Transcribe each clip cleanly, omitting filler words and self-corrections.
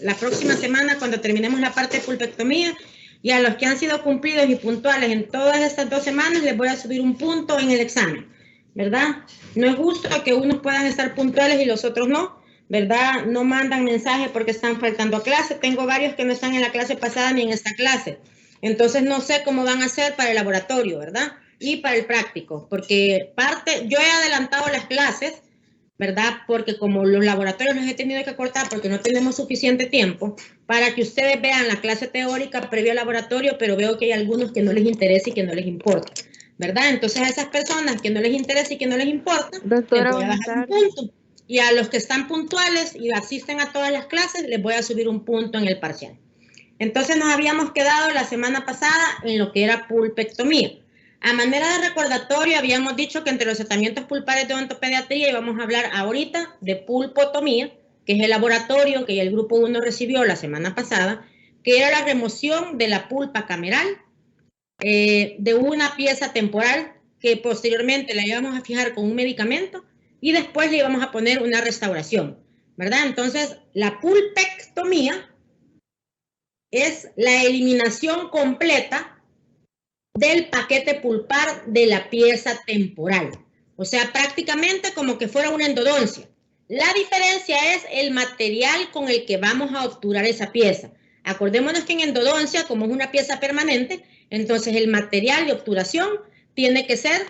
la próxima semana cuando terminemos la parte de pulpectomía, y a los que han sido cumplidos y puntuales en todas estas 2 semanas les voy a subir un punto en el examen, ¿verdad? No es justo que unos puedan estar puntuales y los otros no, ¿verdad? No mandan mensaje porque están faltando a clase. Tengo varios que no están en la clase pasada ni en esta clase. Entonces no sé cómo van a hacer para el laboratorio, ¿verdad? Y para el práctico, porque yo he adelantado las clases, ¿verdad? Porque como los laboratorios los he tenido que cortar porque no tenemos suficiente tiempo para que ustedes vean la clase teórica previo al laboratorio, pero veo que hay algunos que no les interesa y que no les importa, ¿verdad? Entonces a esas personas que no les interesa y que no les importa, doctora, les voy a bajar un punto. Y a los que están puntuales y asisten a todas las clases, les voy a subir un punto en el parcial. Entonces nos habíamos quedado la semana pasada en lo que era pulpectomía. A manera de recordatorio, habíamos dicho que entre los tratamientos pulpares de odontopediatría íbamos a hablar ahorita de pulpotomía, que es el laboratorio que el grupo 1 recibió la semana pasada, que era la remoción de la pulpa cameral de una pieza temporal que posteriormente la íbamos a fijar con un medicamento y después le íbamos a poner una restauración, ¿verdad? Entonces, la pulpectomía es la eliminación completa del paquete pulpar de la pieza temporal. O sea, prácticamente como que fuera una endodoncia. La diferencia es el material con el que vamos a obturar esa pieza. Acordémonos que en endodoncia, como es una pieza permanente, entonces el material de obturación tiene que ser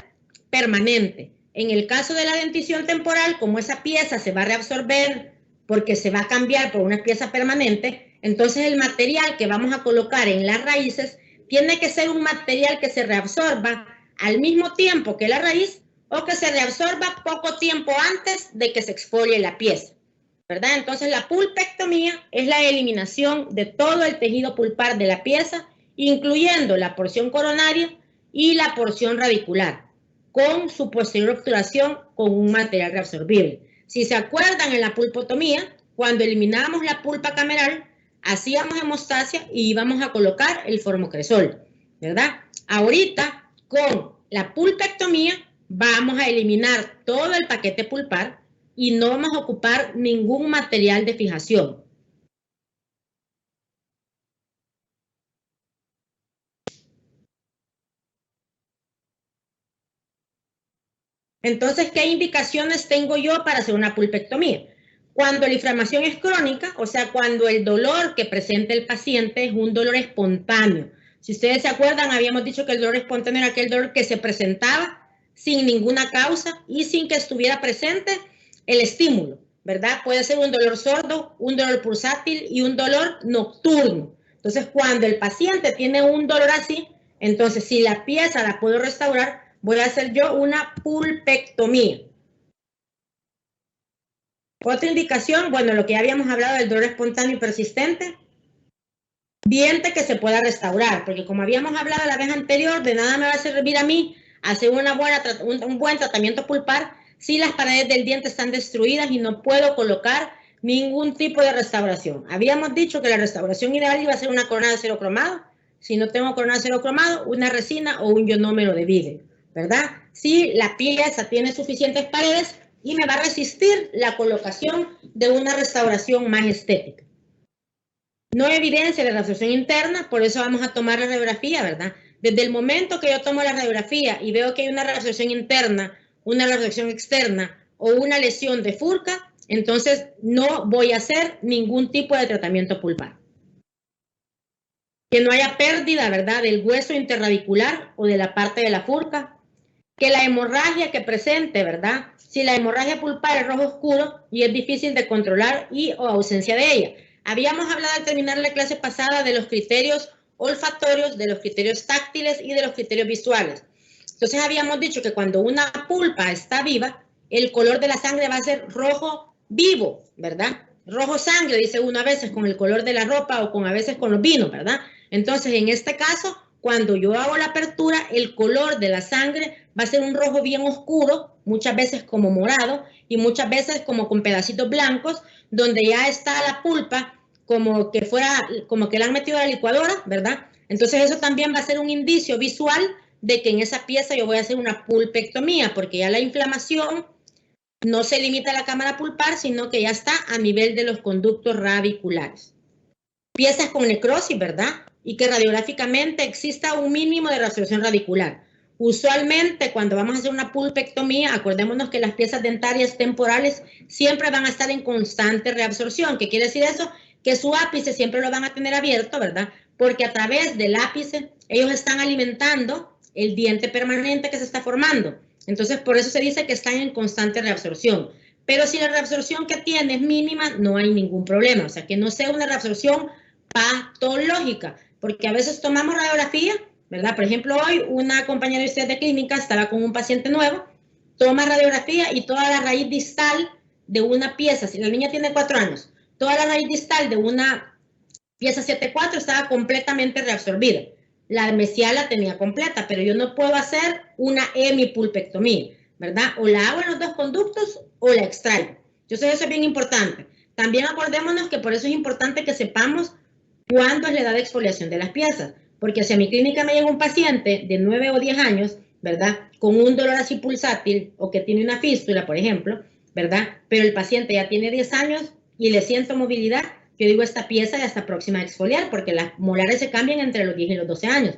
permanente. En el caso de la dentición temporal, como esa pieza se va a reabsorber porque se va a cambiar por una pieza permanente, entonces el material que vamos a colocar en las raíces tiene que ser un material que se reabsorba al mismo tiempo que la raíz o que se reabsorba poco tiempo antes de que se exfolie la pieza, ¿verdad? Entonces la pulpectomía es la eliminación de todo el tejido pulpar de la pieza, incluyendo la porción coronaria y la porción radicular, con su posterior obturación con un material reabsorbible. Si se acuerdan, en la pulpotomía, cuando eliminamos la pulpa cameral, hacíamos hemostasia y íbamos a colocar el formocresol, ¿verdad? Ahorita, con la pulpectomía, vamos a eliminar todo el paquete pulpar y no vamos a ocupar ningún material de fijación. Entonces, ¿qué indicaciones tengo yo para hacer una pulpectomía? Cuando la inflamación es crónica, o sea, cuando el dolor que presenta el paciente es un dolor espontáneo. Si ustedes se acuerdan, habíamos dicho que el dolor espontáneo era aquel dolor que se presentaba sin ninguna causa y sin que estuviera presente el estímulo, ¿verdad? Puede ser un dolor sordo, un dolor pulsátil y un dolor nocturno. Entonces, cuando el paciente tiene un dolor así, entonces si la pieza la puedo restaurar, voy a hacer yo una pulpectomía. Otra indicación, bueno, lo que ya habíamos hablado del dolor espontáneo y persistente, diente que se pueda restaurar, porque como habíamos hablado la vez anterior, de nada me va a servir a mí hacer un buen tratamiento pulpar si las paredes del diente están destruidas y no puedo colocar ningún tipo de restauración. Habíamos dicho que la restauración ideal iba a ser una corona de acero cromado. Si no tengo corona de acero cromado, una resina o un ionómero de vidrio, ¿verdad? Si la pieza tiene suficientes paredes y me va a resistir la colocación de una restauración más estética. No hay evidencia de radiación interna, por eso vamos a tomar la radiografía, ¿verdad? Desde el momento que yo tomo la radiografía y veo que hay una radiación interna, una radiación externa o una lesión de furca, entonces no voy a hacer ningún tipo de tratamiento pulpar. Que no haya pérdida, ¿verdad?, del hueso interradicular o de la parte de la furca. Que la hemorragia que presente, ¿verdad? Si la hemorragia pulpar es rojo oscuro y es difícil de controlar o ausencia de ella. Habíamos hablado al terminar la clase pasada de los criterios olfatorios, de los criterios táctiles y de los criterios visuales. Entonces habíamos dicho que cuando una pulpa está viva, el color de la sangre va a ser rojo vivo, ¿verdad? Rojo sangre, dice uno a veces con el color de la ropa o a veces con los vinos, ¿verdad? Entonces, en este caso, cuando yo hago la apertura, el color de la sangre va a ser un rojo bien oscuro, muchas veces como morado y muchas veces como con pedacitos blancos, donde ya está la pulpa como que la han metido a la licuadora, ¿verdad? Entonces eso también va a ser un indicio visual de que en esa pieza yo voy a hacer una pulpectomía, porque ya la inflamación no se limita a la cámara pulpar, sino que ya está a nivel de los conductos radiculares. Piezas con necrosis, ¿verdad? Y que radiográficamente exista un mínimo de reabsorción radicular. Usualmente, cuando vamos a hacer una pulpectomía, acordémonos que las piezas dentarias temporales siempre van a estar en constante reabsorción. ¿Qué quiere decir eso? Que su ápice siempre lo van a tener abierto, ¿verdad? Porque a través del ápice ellos están alimentando el diente permanente que se está formando. Entonces, por eso se dice que están en constante reabsorción. Pero si la reabsorción que tiene es mínima, no hay ningún problema. O sea, que no sea una reabsorción patológica, porque a veces tomamos radiografía, ¿verdad? Por ejemplo, hoy una compañera de ustedes de clínica estaba con un paciente nuevo, toma radiografía y toda la raíz distal de una pieza, si la niña tiene 4 años, toda la raíz distal de una pieza 7-4 estaba completamente reabsorbida. La mesial la tenía completa, pero yo no puedo hacer una hemipulpectomía, ¿verdad? O la hago en los 2 conductos o la extraigo. Entonces eso es bien importante. También acordémonos que por eso es importante que sepamos cuándo es la edad de exfoliación de las piezas. Porque si a mi clínica me llega un paciente de 9 o 10 años, ¿verdad? Con un dolor así pulsátil o que tiene una fístula, por ejemplo, ¿verdad? Pero el paciente ya tiene 10 años y le siento movilidad, yo digo, esta pieza ya está próxima a exfoliar porque las molares se cambian entre los 10 y los 12 años.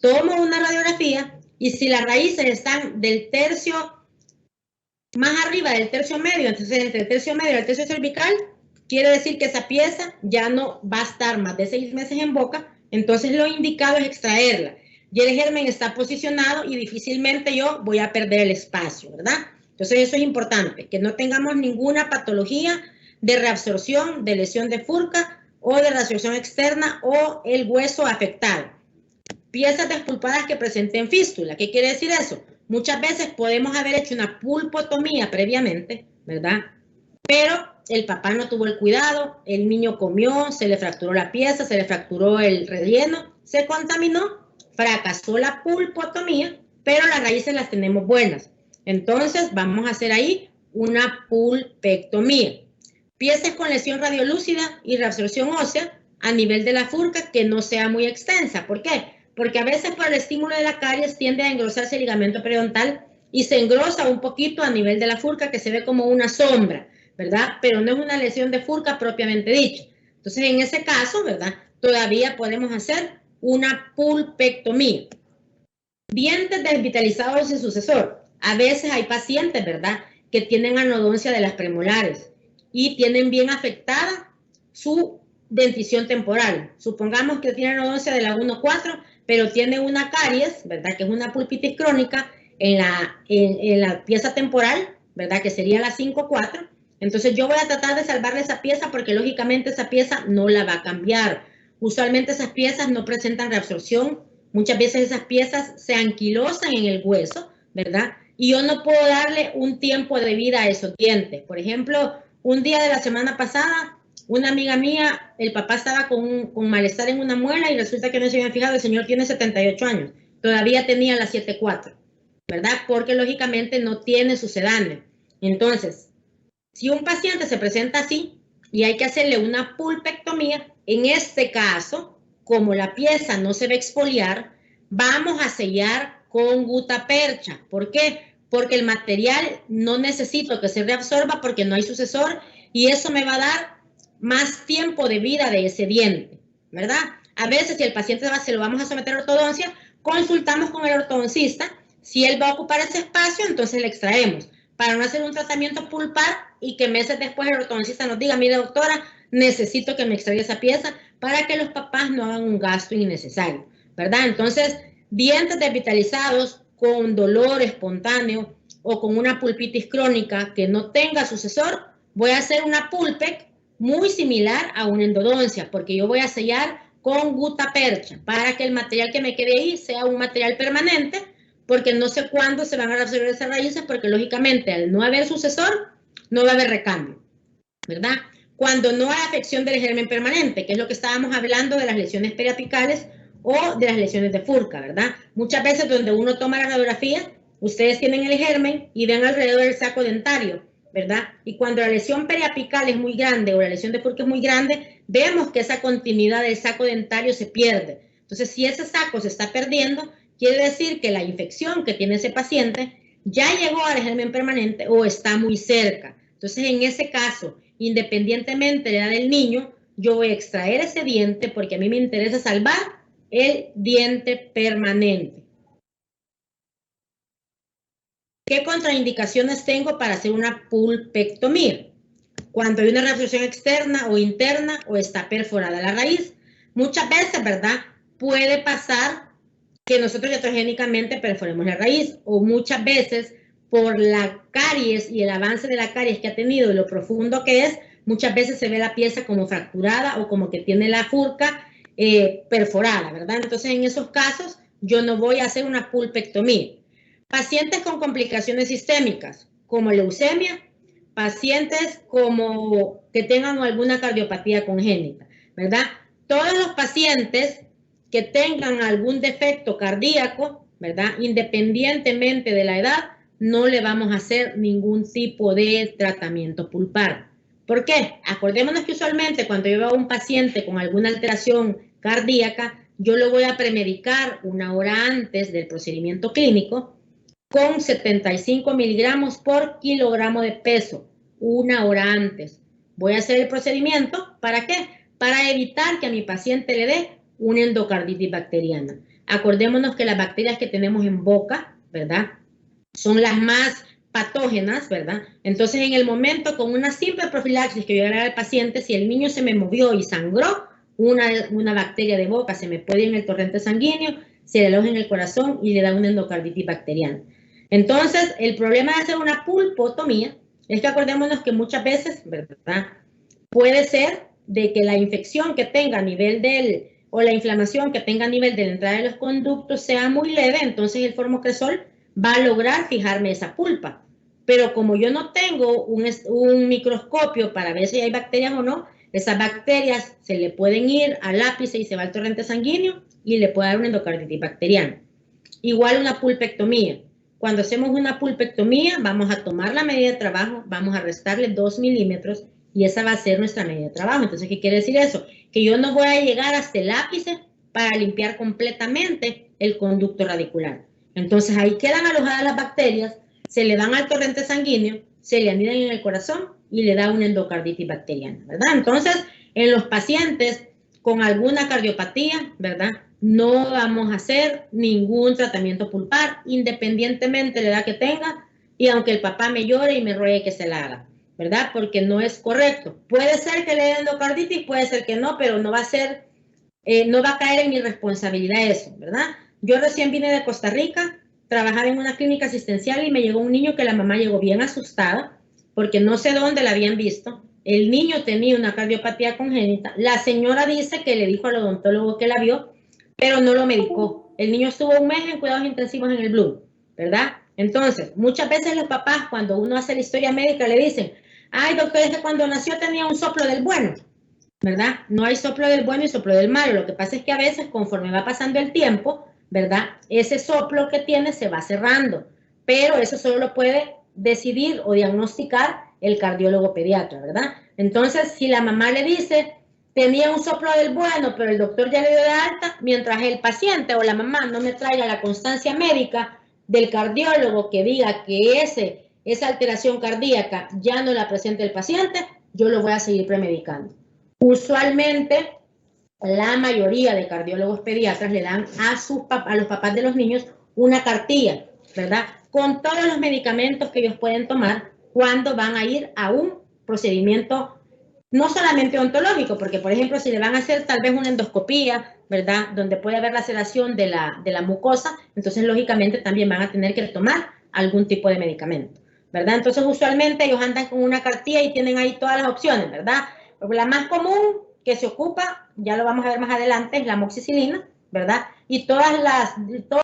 Tomo una radiografía y si las raíces están del tercio más arriba del tercio medio, entonces entre el tercio medio y el tercio cervical, quiere decir que esa pieza ya no va a estar más de 6 meses en boca, entonces lo indicado es extraerla. Y el germen está posicionado y difícilmente yo voy a perder el espacio, ¿verdad? Entonces eso es importante, que no tengamos ninguna patología de reabsorción, de lesión de furca o de reabsorción externa o el hueso afectado. Piezas despulpadas que presenten fístula. ¿Qué quiere decir eso? Muchas veces podemos haber hecho una pulpotomía previamente, ¿verdad? Pero el papá no tuvo el cuidado, el niño comió, se le fracturó la pieza, se le fracturó el relleno, se contaminó, fracasó la pulpotomía, pero las raíces las tenemos buenas. Entonces vamos a hacer ahí una pulpectomía. Piezas con lesión radiolúcida y reabsorción ósea a nivel de la furca que no sea muy extensa. ¿Por qué? Porque a veces por el estímulo de la caries tiende a engrosarse el ligamento periodontal y se engrosa un poquito a nivel de la furca que se ve como una sombra, ¿verdad? Pero no es una lesión de furca propiamente dicha. Entonces, en ese caso, ¿verdad? Todavía podemos hacer una pulpectomía. Dientes desvitalizados sin sucesor. A veces hay pacientes, ¿verdad?, que tienen anodoncia de las premolares y tienen bien afectada su dentición temporal. Supongamos que tiene anodoncia de la 1-4, pero tiene una caries, ¿verdad?, que es una pulpitis crónica en la pieza temporal, ¿verdad?, que sería la 5-4. Entonces yo voy a tratar de salvarle esa pieza porque lógicamente esa pieza no la va a cambiar. Usualmente esas piezas no presentan reabsorción. Muchas veces esas piezas se anquilosan en el hueso, ¿verdad? Y yo no puedo darle un tiempo de vida a esos dientes. Por ejemplo, un día de la semana pasada, una amiga mía, el papá estaba con malestar en una muela y resulta que no se habían fijado, el señor tiene 78 años, todavía tenía la 7-4, ¿verdad? Porque lógicamente no tiene sucedáneo. Entonces, si un paciente se presenta así y hay que hacerle una pulpectomía, en este caso, como la pieza no se va a exfoliar, vamos a sellar con gutapercha. ¿Por qué? Porque el material no necesito que se reabsorba porque no hay sucesor y eso me va a dar más tiempo de vida de ese diente, ¿verdad? A veces si el paciente se lo vamos a someter a ortodoncia, consultamos con el ortodoncista. Si él va a ocupar ese espacio, entonces le extraemos para no hacer un tratamiento pulpar y que meses después el ortodoncista nos diga, mire doctora, necesito que me extraiga esa pieza para que los papás no hagan un gasto innecesario, ¿verdad? Entonces, dientes desvitalizados con dolor espontáneo o con una pulpitis crónica que no tenga sucesor, voy a hacer una pulpec muy similar a una endodoncia, porque yo voy a sellar con gutapercha para que el material que me quede ahí sea un material permanente, porque no sé cuándo se van a reabsorber esas raíces, porque lógicamente al no haber sucesor, no va a haber recambio, ¿verdad? Cuando no hay afección del germen permanente, que es lo que estábamos hablando de las lesiones periapicales o de las lesiones de furca, ¿verdad? Muchas veces donde uno toma la radiografía, ustedes tienen el germen y ven alrededor del saco dentario, ¿verdad? Y cuando la lesión periapical es muy grande o la lesión de furca es muy grande, vemos que esa continuidad del saco dentario se pierde. Entonces, si ese saco se está perdiendo, quiere decir que la infección que tiene ese paciente ya llegó al germen permanente o está muy cerca. Entonces, en ese caso, independientemente de la edad del niño, yo voy a extraer ese diente porque a mí me interesa salvar el diente permanente. ¿Qué contraindicaciones tengo para hacer una pulpectomía? Cuando hay una reabsorción externa o interna o está perforada la raíz. Muchas veces, ¿verdad? Puede pasar que nosotros iatrogénicamente perforemos la raíz, o muchas veces por la caries y el avance de la caries que ha tenido y lo profundo que es, muchas veces se ve la pieza como fracturada o como que tiene la furca perforada, ¿verdad? Entonces, en esos casos, yo no voy a hacer una pulpectomía. Pacientes con complicaciones sistémicas, como leucemia, pacientes como que tengan alguna cardiopatía congénita, ¿verdad? Todos los pacientes que tengan algún defecto cardíaco, ¿verdad? Independientemente de la edad, no le vamos a hacer ningún tipo de tratamiento pulpar. ¿Por qué? Acordémonos que usualmente cuando yo veo a un paciente con alguna alteración cardíaca, yo lo voy a premedicar una hora antes del procedimiento clínico con 75 miligramos por kilogramo de peso, una hora antes. Voy a hacer el procedimiento, ¿para qué? Para evitar que a mi paciente le dé una endocarditis bacteriana. Acordémonos que las bacterias que tenemos en boca, ¿verdad? Son las más patógenas, ¿verdad? Entonces, en el momento, con una simple profilaxis que yo le haga al paciente, si el niño se me movió y sangró, una bacteria de boca se me puede ir en el torrente sanguíneo, se le aloja en el corazón y le da una endocarditis bacteriana. Entonces, el problema de hacer una pulpotomía es que acordémonos que muchas veces, ¿verdad? Puede ser de que la infección que tenga a nivel del, o la inflamación que tenga a nivel de la entrada de los conductos sea muy leve, entonces el formocresol va a lograr fijarme esa pulpa. Pero como yo no tengo un microscopio para ver si hay bacterias o no, esas bacterias se le pueden ir al ápice y se va al torrente sanguíneo y le puede dar una endocarditis bacteriana. Igual una pulpectomía. Cuando hacemos una pulpectomía, vamos a tomar la medida de trabajo, vamos a restarle 2 milímetros y esa va a ser nuestra medida de trabajo. Entonces, ¿qué quiere decir eso? Que yo no voy a llegar hasta el ápice para limpiar completamente el conducto radicular. Entonces, ahí quedan alojadas las bacterias, se le dan al torrente sanguíneo, se le anidan en el corazón y le da una endocarditis bacteriana, ¿verdad? Entonces, en los pacientes con alguna cardiopatía, ¿verdad? No vamos a hacer ningún tratamiento pulpar, independientemente de la edad que tenga, y aunque el papá me llore y me ruegue que se la haga, ¿verdad? Porque no es correcto. Puede ser que le dé endocarditis, puede ser que no, pero no va a ser, no va a caer en mi responsabilidad eso, ¿verdad? Yo recién vine de Costa Rica, trabajaba en una clínica asistencial y me llegó un niño que la mamá llegó bien asustada, porque no sé dónde la habían visto. El niño tenía una cardiopatía congénita. La señora dice que le dijo al odontólogo que la vio, pero no lo medicó. El niño estuvo un mes en cuidados intensivos en el Blue, ¿verdad? Entonces, muchas veces los papás, cuando uno hace la historia médica, le dicen, ay, doctor, es que cuando nació tenía un soplo del bueno, ¿verdad? No hay soplo del bueno y soplo del malo. Lo que pasa es que a veces, conforme va pasando el tiempo, ¿verdad? Ese soplo que tiene se va cerrando, pero eso solo lo puede decidir o diagnosticar el cardiólogo pediatra, ¿verdad? Entonces, si la mamá le dice, tenía un soplo del bueno, pero el doctor ya le dio de alta, mientras el paciente o la mamá no me traiga la constancia médica del cardiólogo que diga que esa alteración cardíaca ya no la presenta el paciente, yo lo voy a seguir premedicando. Usualmente, la mayoría de cardiólogos pediatras le dan a los papás de los niños una cartilla, ¿verdad? Con todos los medicamentos que ellos pueden tomar cuando van a ir a un procedimiento no solamente ontológico, porque por ejemplo si le van a hacer tal vez una endoscopía, ¿verdad? Donde puede haber laceración de la mucosa, entonces lógicamente también van a tener que tomar algún tipo de medicamento, ¿verdad? Entonces usualmente ellos andan con una cartilla y tienen ahí todas las opciones, ¿verdad? La más común que se ocupa, ya lo vamos a ver más adelante, es la amoxicilina, ¿verdad? Y todos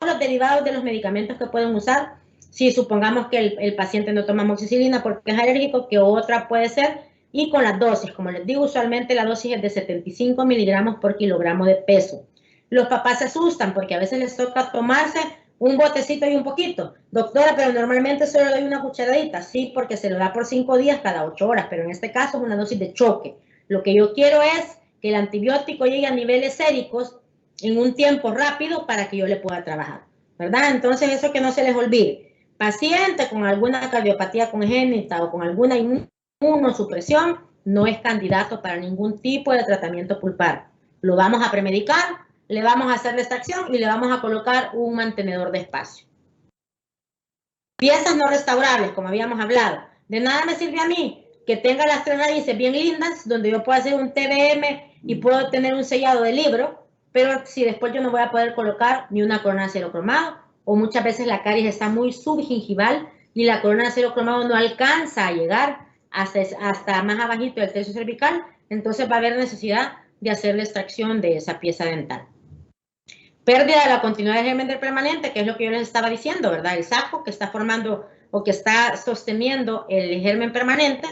los derivados de los medicamentos que pueden usar, si supongamos que el paciente no toma amoxicilina porque es alérgico, que otra puede ser, y con las dosis, como les digo, usualmente la dosis es de 75 miligramos por kilogramo de peso. Los papás se asustan porque a veces les toca tomarse un botecito y un poquito. Doctora, pero normalmente solo le doy una cucharadita. Sí, porque se lo da por 5 días cada 8 horas, pero en este caso es una dosis de choque. Lo que yo quiero es que el antibiótico llegue a niveles séricos en un tiempo rápido para que yo le pueda trabajar, ¿verdad? Entonces eso que no se les olvide. Paciente con alguna cardiopatía congénita o con alguna inmunosupresión no es candidato para ningún tipo de tratamiento pulpar. Lo vamos a premedicar, le vamos a hacer la extracción y le vamos a colocar un mantenedor de espacio. Piezas no restaurables, como habíamos hablado. De nada me sirve a mí que tenga las 3 raíces bien lindas, donde yo puedo hacer un TBM y puedo tener un sellado de libro, pero si después yo no voy a poder colocar ni una corona de acero cromado, o muchas veces la caries está muy subgingival y la corona de acero cromado no alcanza a llegar hasta más abajito del tercio cervical, entonces va a haber necesidad de hacer la extracción de esa pieza dental. Pérdida de la continuidad del germen del permanente, que es lo que yo les estaba diciendo, ¿verdad? El saco que está formando o que está sosteniendo el germen permanente.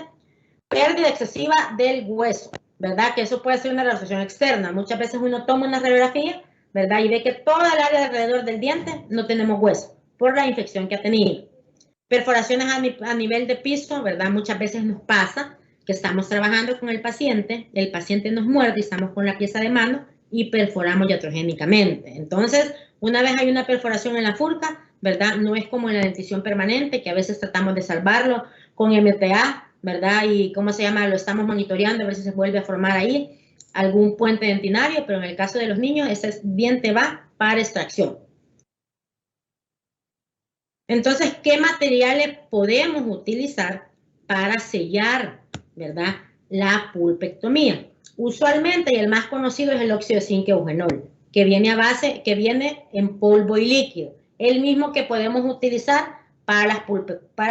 Pérdida excesiva del hueso, ¿verdad? Que eso puede ser una reabsorción externa. Muchas veces uno toma una radiografía, ¿verdad? Y ve que toda el área alrededor del diente no tenemos hueso por la infección que ha tenido. Perforaciones a nivel de piso, ¿verdad? Muchas veces nos pasa que estamos trabajando con el paciente nos muerde y estamos con la pieza de mano y perforamos iatrogénicamente. Entonces, una vez hay una perforación en la furca, ¿verdad? No es como en la dentición permanente, que a veces tratamos de salvarlo con MTA, ¿verdad? Y ¿cómo se llama? Lo estamos monitoreando a ver si se vuelve a formar ahí algún puente dentinario, pero en el caso de los niños, ese diente va para extracción. Entonces, ¿qué materiales podemos utilizar para sellar, ¿verdad? La pulpectomía. Usualmente, y el más conocido es el óxido de zinc eugenol, que viene en polvo y líquido, el mismo que podemos utilizar para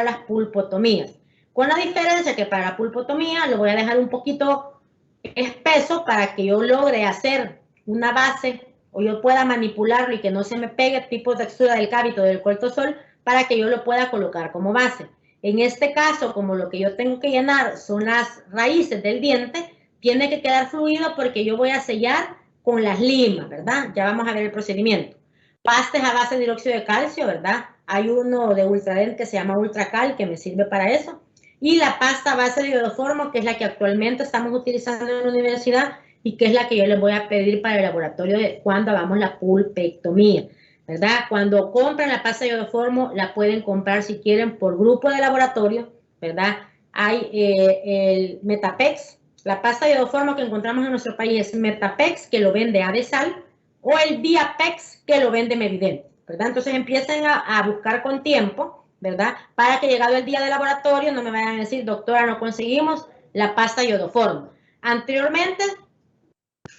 las pulpotomías. Con la diferencia que para la pulpotomía lo voy a dejar un poquito espeso para que yo logre hacer una base o yo pueda manipularlo y que no se me pegue tipo textura del cávito del cortisol para que yo lo pueda colocar como base. En este caso, como lo que yo tengo que llenar son las raíces del diente, tiene que quedar fluido porque yo voy a sellar con las limas, ¿verdad? Ya vamos a ver el procedimiento. Pastes a base de hidróxido de calcio, ¿verdad? Hay uno de Ultradent que se llama Ultracal, que me sirve para eso. Y la pasta a base de iodoformo, que es la que actualmente estamos utilizando en la universidad y que es la que yo les voy a pedir para el laboratorio de cuando hagamos la pulpectomía, ¿verdad? Cuando compran la pasta de iodoformo, la pueden comprar si quieren por grupo de laboratorio, ¿verdad? Hay el Metapex, la pasta de iodoformo que encontramos en nuestro país es Metapex, que lo vende Adesal, o el Diapex, que lo vende Mevident, ¿verdad? Entonces empiecen a buscar con tiempo, ¿verdad? Para que llegado el día de laboratorio no me vayan a decir, doctora, no conseguimos la pasta de iodoformo. Anteriormente,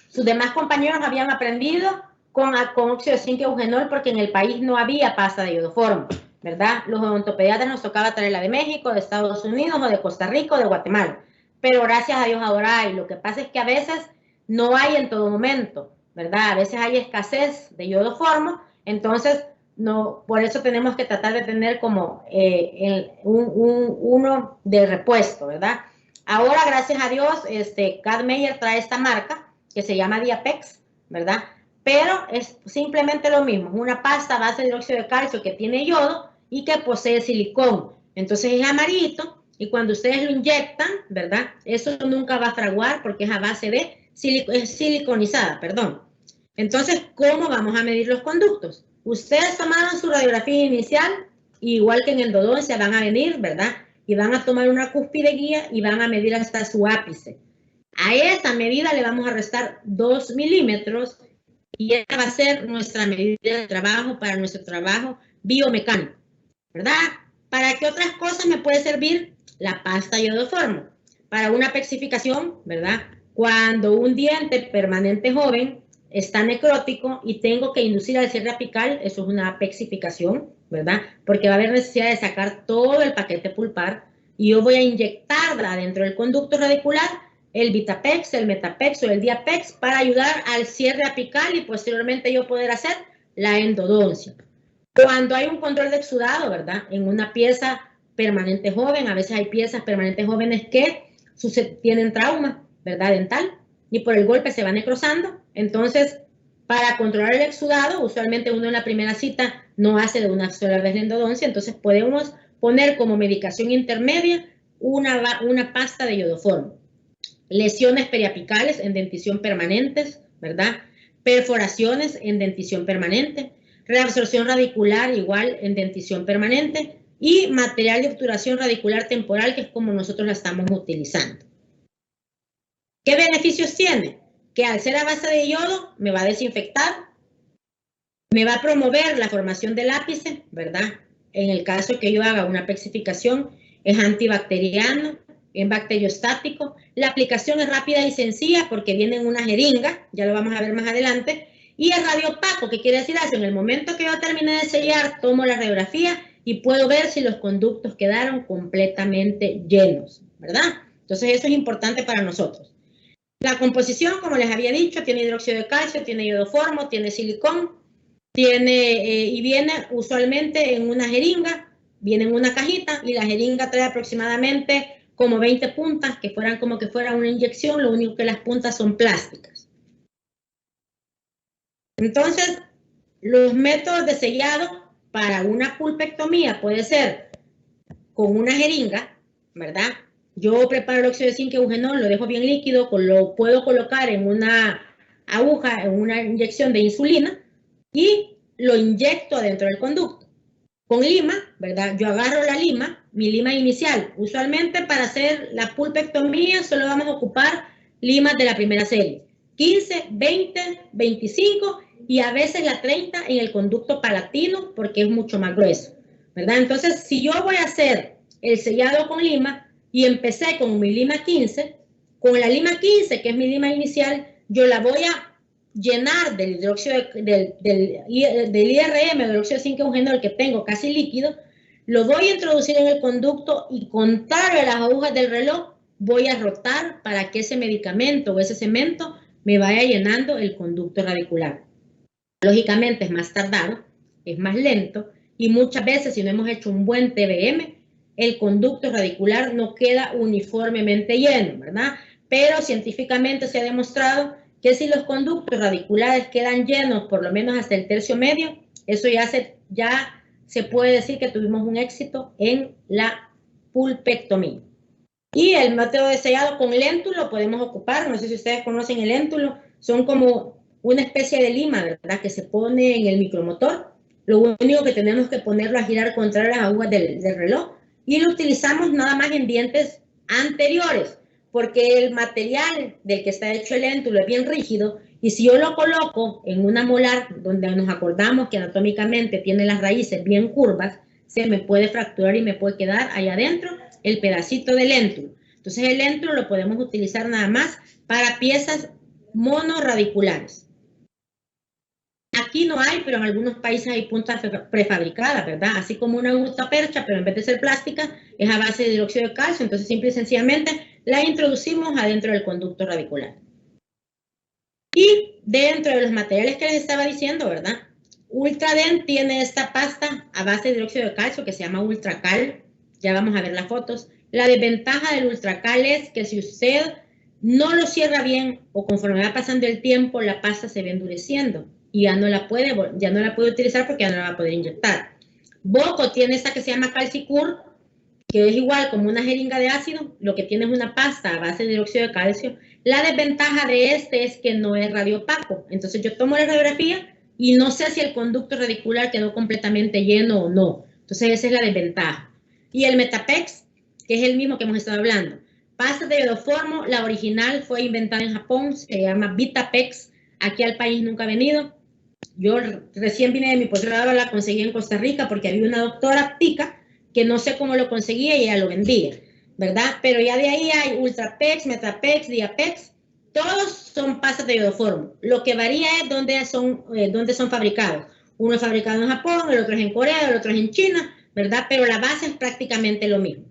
sus demás compañeros habían aprendido con óxido de zinc eugenol porque en el país no había pasta de iodoformo, ¿verdad? Los odontopediatras nos tocaba traerla de México, de Estados Unidos o de Costa Rica o de Guatemala. Pero gracias a Dios ahora hay. Lo que pasa es que a veces no hay en todo momento, ¿verdad? A veces hay escasez de iodoformo, entonces no, por eso tenemos que tratar de tener como uno de repuesto, ¿verdad? Ahora, gracias a Dios, Kad Meyer trae esta marca que se llama Diapex, ¿verdad? Pero es simplemente lo mismo, es una pasta a base de hidróxido de calcio que tiene yodo y que posee silicón. Entonces es amarillito y cuando ustedes lo inyectan, ¿verdad? Eso nunca va a fraguar porque es a base de es siliconizada, perdón. Entonces, ¿cómo vamos a medir los conductos? Ustedes tomaron su radiografía inicial, igual que en endodoncia van a venir, ¿verdad? Y van a tomar una cúspide guía y van a medir hasta su ápice. A esa medida le vamos a restar 2 milímetros y esa va a ser nuestra medida de trabajo para nuestro trabajo biomecánico, ¿verdad? ¿Para qué otras cosas me puede servir la pasta iodoformo? Para una pexificación, ¿verdad? Cuando un diente permanente joven está necrótico y tengo que inducir al cierre apical, eso es una pexificación, ¿verdad? Porque va a haber necesidad de sacar todo el paquete pulpar y yo voy a inyectarla dentro del conducto radicular el Vitapex, el Metapex o el Diapex para ayudar al cierre apical y posteriormente yo poder hacer la endodoncia. Cuando hay un control de exudado, ¿verdad? En una pieza permanente joven, a veces hay piezas permanentes jóvenes que tienen trauma, ¿verdad? Dental, y por el golpe se va necrosando. Entonces, para controlar el exudado, usualmente uno en la primera cita no hace de una sola vez la endodoncia, entonces podemos poner como medicación intermedia una pasta de iodoformo. Lesiones periapicales en dentición permanentes, ¿verdad? Perforaciones en dentición permanente, reabsorción radicular igual en dentición permanente y material de obturación radicular temporal, que es como nosotros la estamos utilizando. ¿Qué beneficios tiene? Que al ser a base de yodo me va a desinfectar, me va a promover la formación de lápices, ¿verdad? En el caso que yo haga una pexificación, es antibacteriano, es bacteriostático. La aplicación es rápida y sencilla porque viene en una jeringa, ya lo vamos a ver más adelante. Y es radiopaco, ¿qué quiere decir eso? En el momento que yo termine de sellar, tomo la radiografía y puedo ver si los conductos quedaron completamente llenos, ¿verdad? Entonces eso es importante para nosotros. La composición, como les había dicho, tiene hidróxido de calcio, tiene iodoformo, tiene silicón, y viene usualmente en una jeringa, viene en una cajita y la jeringa trae aproximadamente como 20 puntas, que fueran como que fuera una inyección, lo único que las puntas son plásticas. Entonces, los métodos de sellado para una pulpectomía puede ser con una jeringa, ¿verdad? Yo preparo el óxido de zinc eugenol, lo dejo bien líquido, lo puedo colocar en una aguja, en una inyección de insulina y lo inyecto adentro del conducto. Con lima, ¿verdad? Yo agarro la lima, mi lima inicial. Usualmente para hacer la pulpectomía solo vamos a ocupar limas de la primera serie. 15, 20, 25 y a veces la 30 en el conducto palatino porque es mucho más grueso, ¿verdad? Entonces, si yo voy a hacer el sellado con lima y empecé con mi lima 15, con la lima 15, que es mi lima inicial, yo la voy a llenar del hidróxido del IRM, del óxido de zinc eugenol que tengo casi líquido, lo voy a introducir en el conducto y contrario a las agujas del reloj, voy a rotar para que ese medicamento o ese cemento me vaya llenando el conducto radicular. Lógicamente es más tardado, es más lento y muchas veces si no hemos hecho un buen TBM, el conducto radicular no queda uniformemente lleno, ¿verdad? Pero científicamente se ha demostrado que si los conductos radiculares quedan llenos por lo menos hasta el tercio medio, eso ya se puede decir que tuvimos un éxito en la pulpectomía. Y el método de sellado con léntulo podemos ocupar, no sé si ustedes conocen el léntulo, son como una especie de lima, ¿verdad? Que se pone en el micromotor. Lo único que tenemos que ponerlo a girar contra las agujas del reloj y lo utilizamos nada más en dientes anteriores, porque el material del que está hecho el léntulo es bien rígido y si yo lo coloco en una molar donde nos acordamos que anatómicamente tiene las raíces bien curvas, se me puede fracturar y me puede quedar allá adentro el pedacito de léntulo. Entonces el léntulo lo podemos utilizar nada más para piezas monorradiculares. Aquí no hay, pero en algunos países hay puntas prefabricadas, ¿verdad? Así como una gustapercha, pero en vez de ser plástica, es a base de hidróxido de calcio. Entonces, simple y sencillamente la introducimos adentro del conducto radicular. Y dentro de los materiales que les estaba diciendo, ¿verdad? Ultradent tiene esta pasta a base de hidróxido de calcio que se llama Ultracal. Ya vamos a ver las fotos. La desventaja del Ultracal es que si usted no lo cierra bien o conforme va pasando el tiempo, la pasta se va endureciendo y ya no la puede utilizar porque ya no la va a poder inyectar. Boco tiene esta que se llama Calcicur, que es igual como una jeringa de ácido, lo que tiene es una pasta a base de hidróxido de calcio. La desventaja de este es que no es radiopaco. Entonces yo tomo la radiografía y no sé si el conducto radicular quedó completamente lleno o no. Entonces esa es la desventaja. Y el Metapex, que es el mismo que hemos estado hablando. Pasta de iodoformo, la original fue inventada en Japón, se llama Vitapex. Aquí al país nunca ha venido. Yo recién vine de mi posgrado, la conseguí en Costa Rica porque había una doctora tica que no sé cómo lo conseguía y ella lo vendía, ¿verdad? Pero ya de ahí hay Ultrapex, Metapex, Diapex, todos son pastas de iodoformo. Lo que varía es dónde son fabricados. Uno es fabricado en Japón, el otro es en Corea, el otro es en China, ¿verdad? Pero la base es prácticamente lo mismo.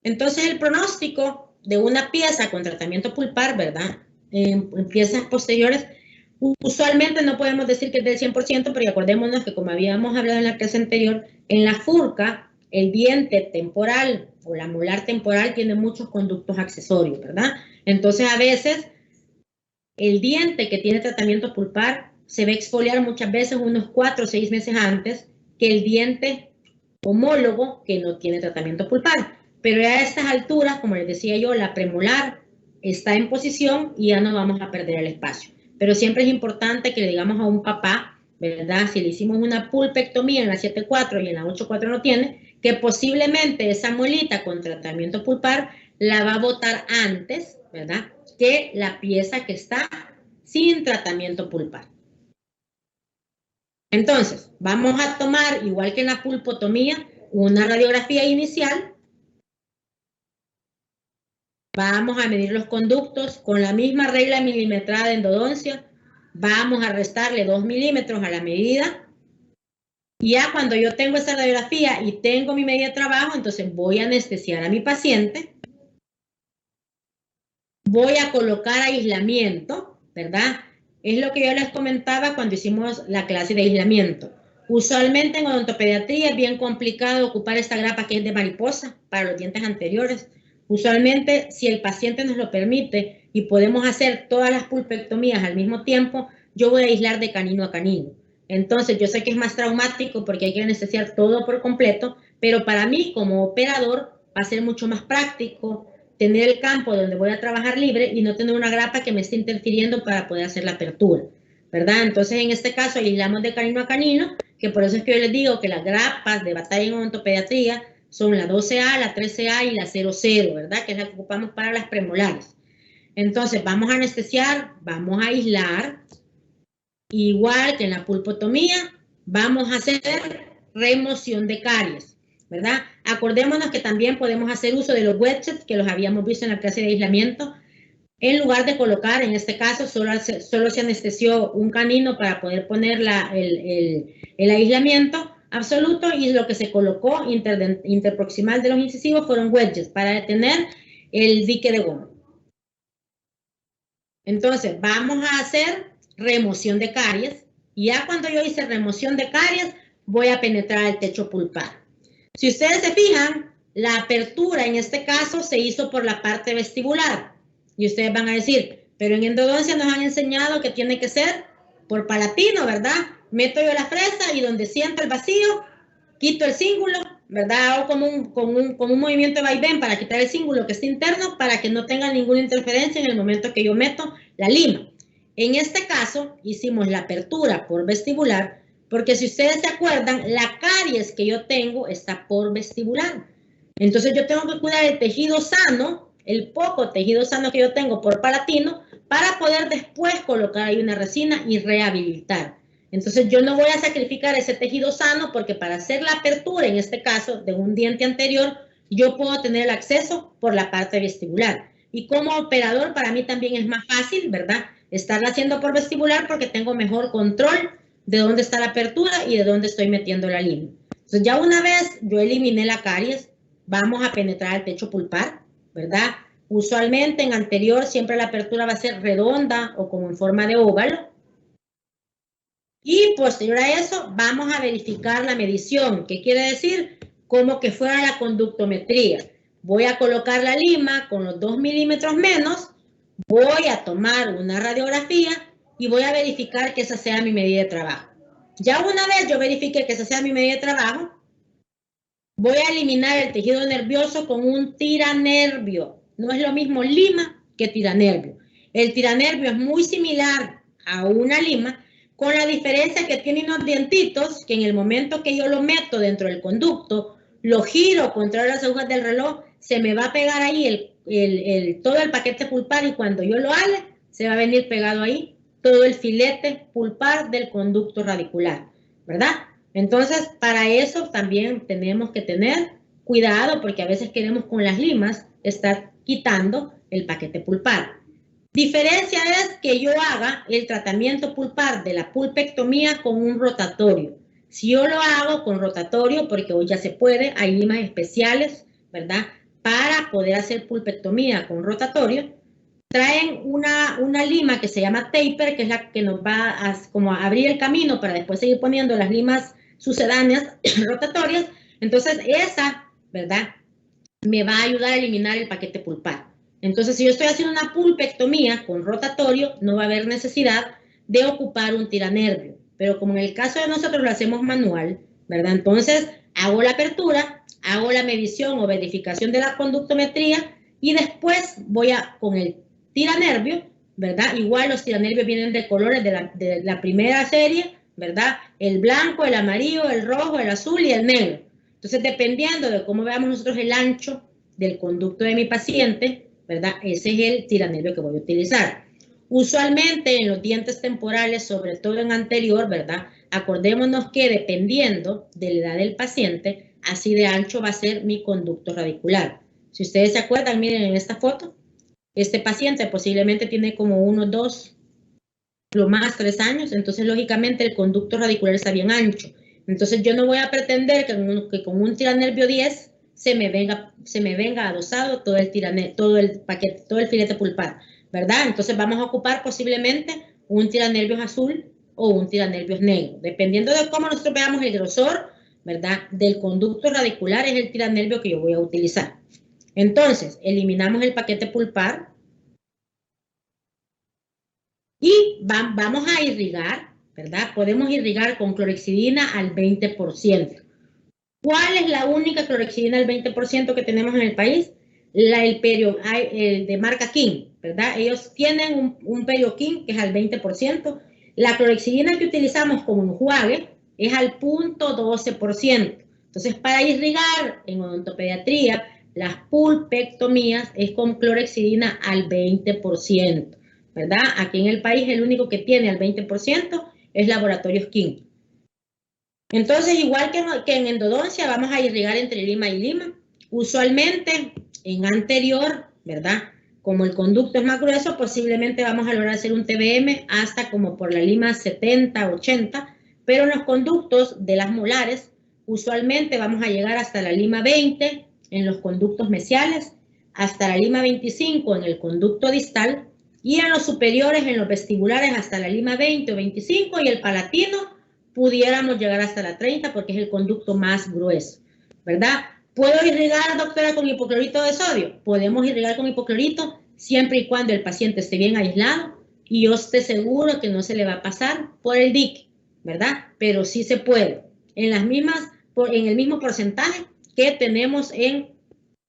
Entonces el pronóstico de una pieza con tratamiento pulpar, ¿verdad? En piezas posteriores, usualmente no podemos decir que es del 100%, pero acordémonos que como habíamos hablado en la clase anterior, en la furca, el diente temporal o la molar temporal tiene muchos conductos accesorios, ¿verdad? Entonces a veces el diente que tiene tratamiento pulpar se va a exfoliar muchas veces unos 4 o 6 meses antes que el diente homólogo que no tiene tratamiento pulpar. Pero ya a estas alturas, como les decía yo, la premolar está en posición y ya no vamos a perder el espacio. pero siempre es importante que le digamos a un papá, ¿verdad? Si le hicimos una pulpectomía en la 7.4 y en la 8.4 no tiene, que posiblemente esa muelita con tratamiento pulpar la va a botar antes, ¿verdad? Que la pieza que está sin tratamiento pulpar. Entonces, vamos a tomar, igual que en la pulpotomía, una radiografía inicial. Vamos a medir los conductos con la misma regla milimetrada de endodoncia. Vamos a restarle 2 milímetros a la medida. Y ya cuando yo tengo esa radiografía y tengo mi medida de trabajo, entonces voy a anestesiar a mi paciente. Voy a colocar aislamiento, ¿verdad? Es lo que yo les comentaba cuando hicimos la clase de aislamiento. Usualmente en odontopediatría es bien complicado ocupar esta grapa que es de mariposa para los dientes anteriores. Usualmente, si el paciente nos lo permite y podemos hacer todas las pulpectomías al mismo tiempo, yo voy a aislar de canino a canino. Entonces, yo sé que es más traumático porque hay que anestesiar todo por completo, pero para mí como operador va a ser mucho más práctico tener el campo donde voy a trabajar libre y no tener una grapa que me esté interfiriendo para poder hacer la apertura, ¿verdad? Entonces, en este caso, aislamos de canino a canino, que por eso es que yo les digo que las grapas de batalla en odontopediatría son la 12A, la 13A y la 00, ¿verdad? Que es la que ocupamos para las premolares. Entonces, vamos a anestesiar, vamos a aislar, igual que en la pulpotomía, vamos a hacer remoción de caries, ¿verdad? Acordémonos que también podemos hacer uso de los wedges que los habíamos visto en la clase de aislamiento. En lugar de colocar, en este caso, solo se anestesió un canino para poder poner el aislamiento absoluto y lo que se colocó interproximal de los incisivos fueron wedges para detener el dique de goma. Entonces, vamos a hacer remoción de caries y ya cuando yo hice remoción de caries, voy a penetrar el techo pulpar. Si ustedes se fijan, la apertura en este caso se hizo por la parte vestibular. Y ustedes van a decir, pero en endodoncia nos han enseñado que tiene que ser por palatino, ¿verdad? Meto yo la fresa y donde siento el vacío, quito el cíngulo, ¿verdad? Hago como un movimiento de vaivén para quitar el cíngulo que está interno para que no tenga ninguna interferencia en el momento que yo meto la lima. En este caso, hicimos la apertura por vestibular, porque si ustedes se acuerdan, la caries que yo tengo está por vestibular. Entonces yo tengo que cuidar el tejido sano, el poco tejido sano que yo tengo por palatino, para poder después colocar ahí una resina y rehabilitar. Entonces yo no voy a sacrificar ese tejido sano porque para hacer la apertura, en este caso, de un diente anterior, yo puedo tener el acceso por la parte vestibular. Y como operador, para mí también es más fácil, ¿verdad? Estarla haciendo por vestibular porque tengo mejor control de dónde está la apertura y de dónde estoy metiendo la línea. Entonces ya una vez yo eliminé la caries, vamos a penetrar el techo pulpar, ¿verdad? Usualmente en anterior siempre la apertura va a ser redonda o como en forma de óvalo. Y posterior a eso vamos a verificar la medición. ¿Qué quiere decir? Como que fuera la conductometría. Voy a colocar la lima con los 2 milímetros menos, voy a tomar una radiografía y voy a verificar que esa sea mi medida de trabajo. Ya una vez yo verifique que esa sea mi medida de trabajo, voy a eliminar el tejido nervioso con un tiranervio. No es lo mismo lima que tiranervio. El tiranervio es muy similar a una lima, con la diferencia que tiene unos dientitos que en el momento que yo lo meto dentro del conducto, lo giro contra las agujas del reloj, se me va a pegar ahí todo el paquete pulpar y cuando yo lo ale, se va a venir pegado ahí todo el filete pulpar del conducto radicular, ¿verdad? Entonces, para eso también tenemos que tener cuidado porque a veces queremos con las limas estar quitando el paquete pulpar. Diferencia es que yo haga el tratamiento pulpar de la pulpectomía con un rotatorio. Si yo lo hago con rotatorio, porque hoy ya se puede, hay limas especiales, ¿verdad? Para poder hacer pulpectomía con rotatorio, traen una lima que se llama taper, que es la que nos va a abrir el camino para después seguir poniendo las limas sucedáneas rotatorias. Entonces esa, ¿verdad? Me va a ayudar a eliminar el paquete pulpar. Entonces, si yo estoy haciendo una pulpectomía con rotatorio, no va a haber necesidad de ocupar un tiranervio. Pero como en el caso de nosotros lo hacemos manual, ¿verdad? Entonces, hago la apertura, hago la medición o verificación de la conductometría y después voy con el tiranervio, ¿verdad? Igual los tiranervios vienen de colores de la primera serie, ¿verdad? El blanco, el amarillo, el rojo, el azul y el negro. Entonces, dependiendo de cómo veamos nosotros el ancho del conducto de mi paciente, ¿verdad? Ese es el tiranervio que voy a utilizar. Usualmente en los dientes temporales, sobre todo en anterior, ¿verdad? Acordémonos que dependiendo de la edad del paciente, así de ancho va a ser mi conducto radicular. Si ustedes se acuerdan, miren en esta foto, este paciente posiblemente tiene como 1, 2, lo más 3 años, entonces lógicamente el conducto radicular está bien ancho. Entonces yo no voy a pretender que con un tiranervio 10 se me venga adosado todo el paquete, todo el filete pulpar, ¿verdad? Entonces vamos a ocupar posiblemente un tiranervios azul o un tiranervios negro, dependiendo de cómo nosotros veamos el grosor, ¿verdad? Del conducto radicular es el tiranervio que yo voy a utilizar. Entonces, eliminamos el paquete pulpar y vamos a irrigar, ¿verdad? Podemos irrigar con clorexidina al 20%. ¿Cuál es la única clorexidina al 20% que tenemos en el país? El de marca King, ¿verdad? Ellos tienen un Perioquin que es al 20%. La clorexidina que utilizamos como enjuague es al 0.12%. Entonces, para irrigar en odontopediatría, las pulpectomías es con clorexidina al 20%, ¿verdad? Aquí en el país el único que tiene al 20% es Laboratorios King. Entonces, igual que en endodoncia, vamos a irrigar entre lima y lima. Usualmente, en anterior, ¿verdad? Como el conducto es más grueso, posiblemente vamos a lograr hacer un TBM hasta como por la lima 70, 80, pero en los conductos de las molares, usualmente vamos a llegar hasta la lima 20 en los conductos mesiales, hasta la lima 25 en el conducto distal, y en los superiores, en los vestibulares, hasta la lima 20 o 25, y el palatino pudiéramos llegar hasta la 30 porque es el conducto más grueso, ¿verdad? ¿Puedo irrigar, doctora, con hipoclorito de sodio? Podemos irrigar con hipoclorito siempre y cuando el paciente esté bien aislado y yo esté seguro que no se le va a pasar por el dique, ¿verdad? Pero sí se puede, en el mismo porcentaje que tenemos en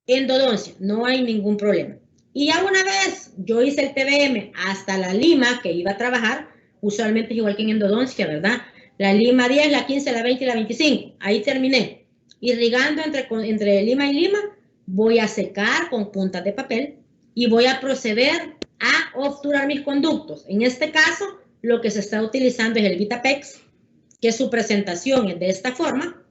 endodoncia, no hay ningún problema. Y ya una vez yo hice el TBM hasta la lima que iba a trabajar, usualmente es igual que en endodoncia, ¿verdad? La lima 10, la 15, la 20 y la 25. Ahí terminé. Irrigando entre lima y lima, voy a secar con puntas de papel y voy a proceder a obturar mis conductos. En este caso, lo que se está utilizando es el Vitapex, que su presentación es de esta forma.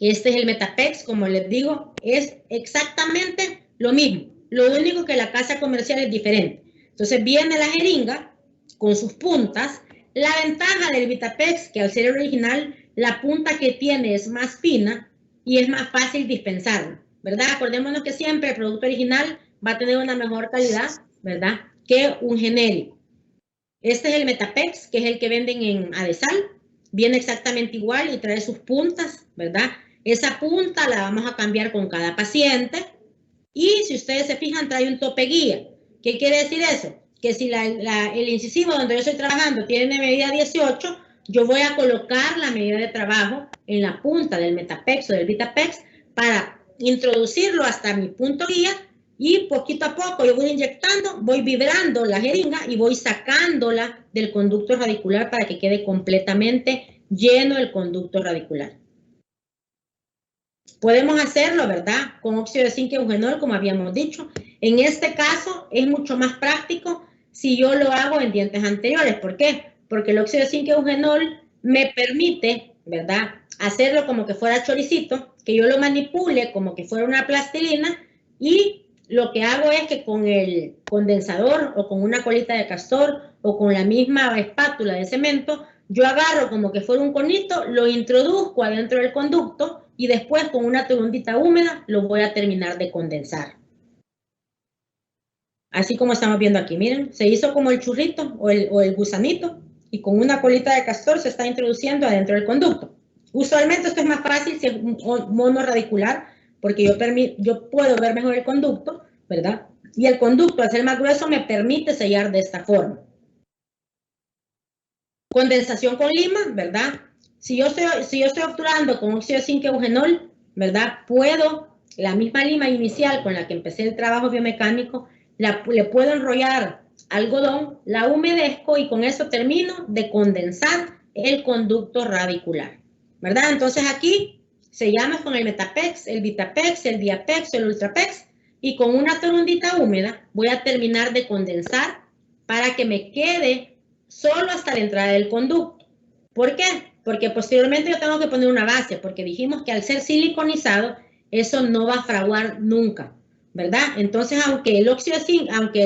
Este es el Metapex, como les digo, es exactamente lo mismo. Lo único que la casa comercial es diferente. Entonces viene la jeringa con sus puntas. La ventaja del Vitapex, que al ser original, la punta que tiene es más fina y es más fácil dispensarlo, ¿verdad? Acordémonos que siempre el producto original va a tener una mejor calidad, ¿verdad? Que un genérico. Este es el Metapex, que es el que venden en Adesal. Viene exactamente igual y trae sus puntas, ¿verdad? Esa punta la vamos a cambiar con cada paciente y si ustedes se fijan trae un tope guía. ¿Qué quiere decir eso? Que si el incisivo donde yo estoy trabajando tiene medida 18, yo voy a colocar la medida de trabajo en la punta del Metapex o del Vitapex para introducirlo hasta mi punto guía y poquito a poco yo voy inyectando, voy vibrando la jeringa y voy sacándola del conducto radicular para que quede completamente lleno el conducto radicular. Podemos hacerlo, ¿verdad? Con óxido de zinc y eugenol, como habíamos dicho. En este caso es mucho más práctico si yo lo hago en dientes anteriores. ¿Por qué? Porque el óxido de zinc y eugenol me permite, ¿verdad? Hacerlo como que fuera choricito, que yo lo manipule como que fuera una plastilina y lo que hago es que con el condensador o con una colita de castor o con la misma espátula de cemento, yo agarro como que fuera un conito, lo introduzco adentro del conducto y después con una toallita húmeda lo voy a terminar de condensar. Así como estamos viendo aquí, miren, se hizo como el churrito o el gusanito y con una colita de castor se está introduciendo adentro del conducto. Usualmente esto es más fácil si es un monoradicular porque yo puedo ver mejor el conducto, ¿verdad? Y el conducto, al ser más grueso, me permite sellar de esta forma. Condensación con lima, ¿verdad? Si yo estoy obturando con óxido de zinc y eugenol, ¿verdad? La misma lima inicial con la que empecé el trabajo biomecánico, le puedo enrollar algodón, la humedezco y con eso termino de condensar el conducto radicular, ¿verdad? Entonces aquí sellamos con el Metapex, el Vitapex, el Diapex, el Ultrapex, y con una torundita húmeda voy a terminar de condensar para que me quede solo hasta la entrada del conducto. ¿Por qué? Porque posteriormente yo tengo que poner una base, porque dijimos que al ser siliconizado, eso no va a fraguar nunca, ¿verdad? Entonces, aunque el óxido de zinc, aunque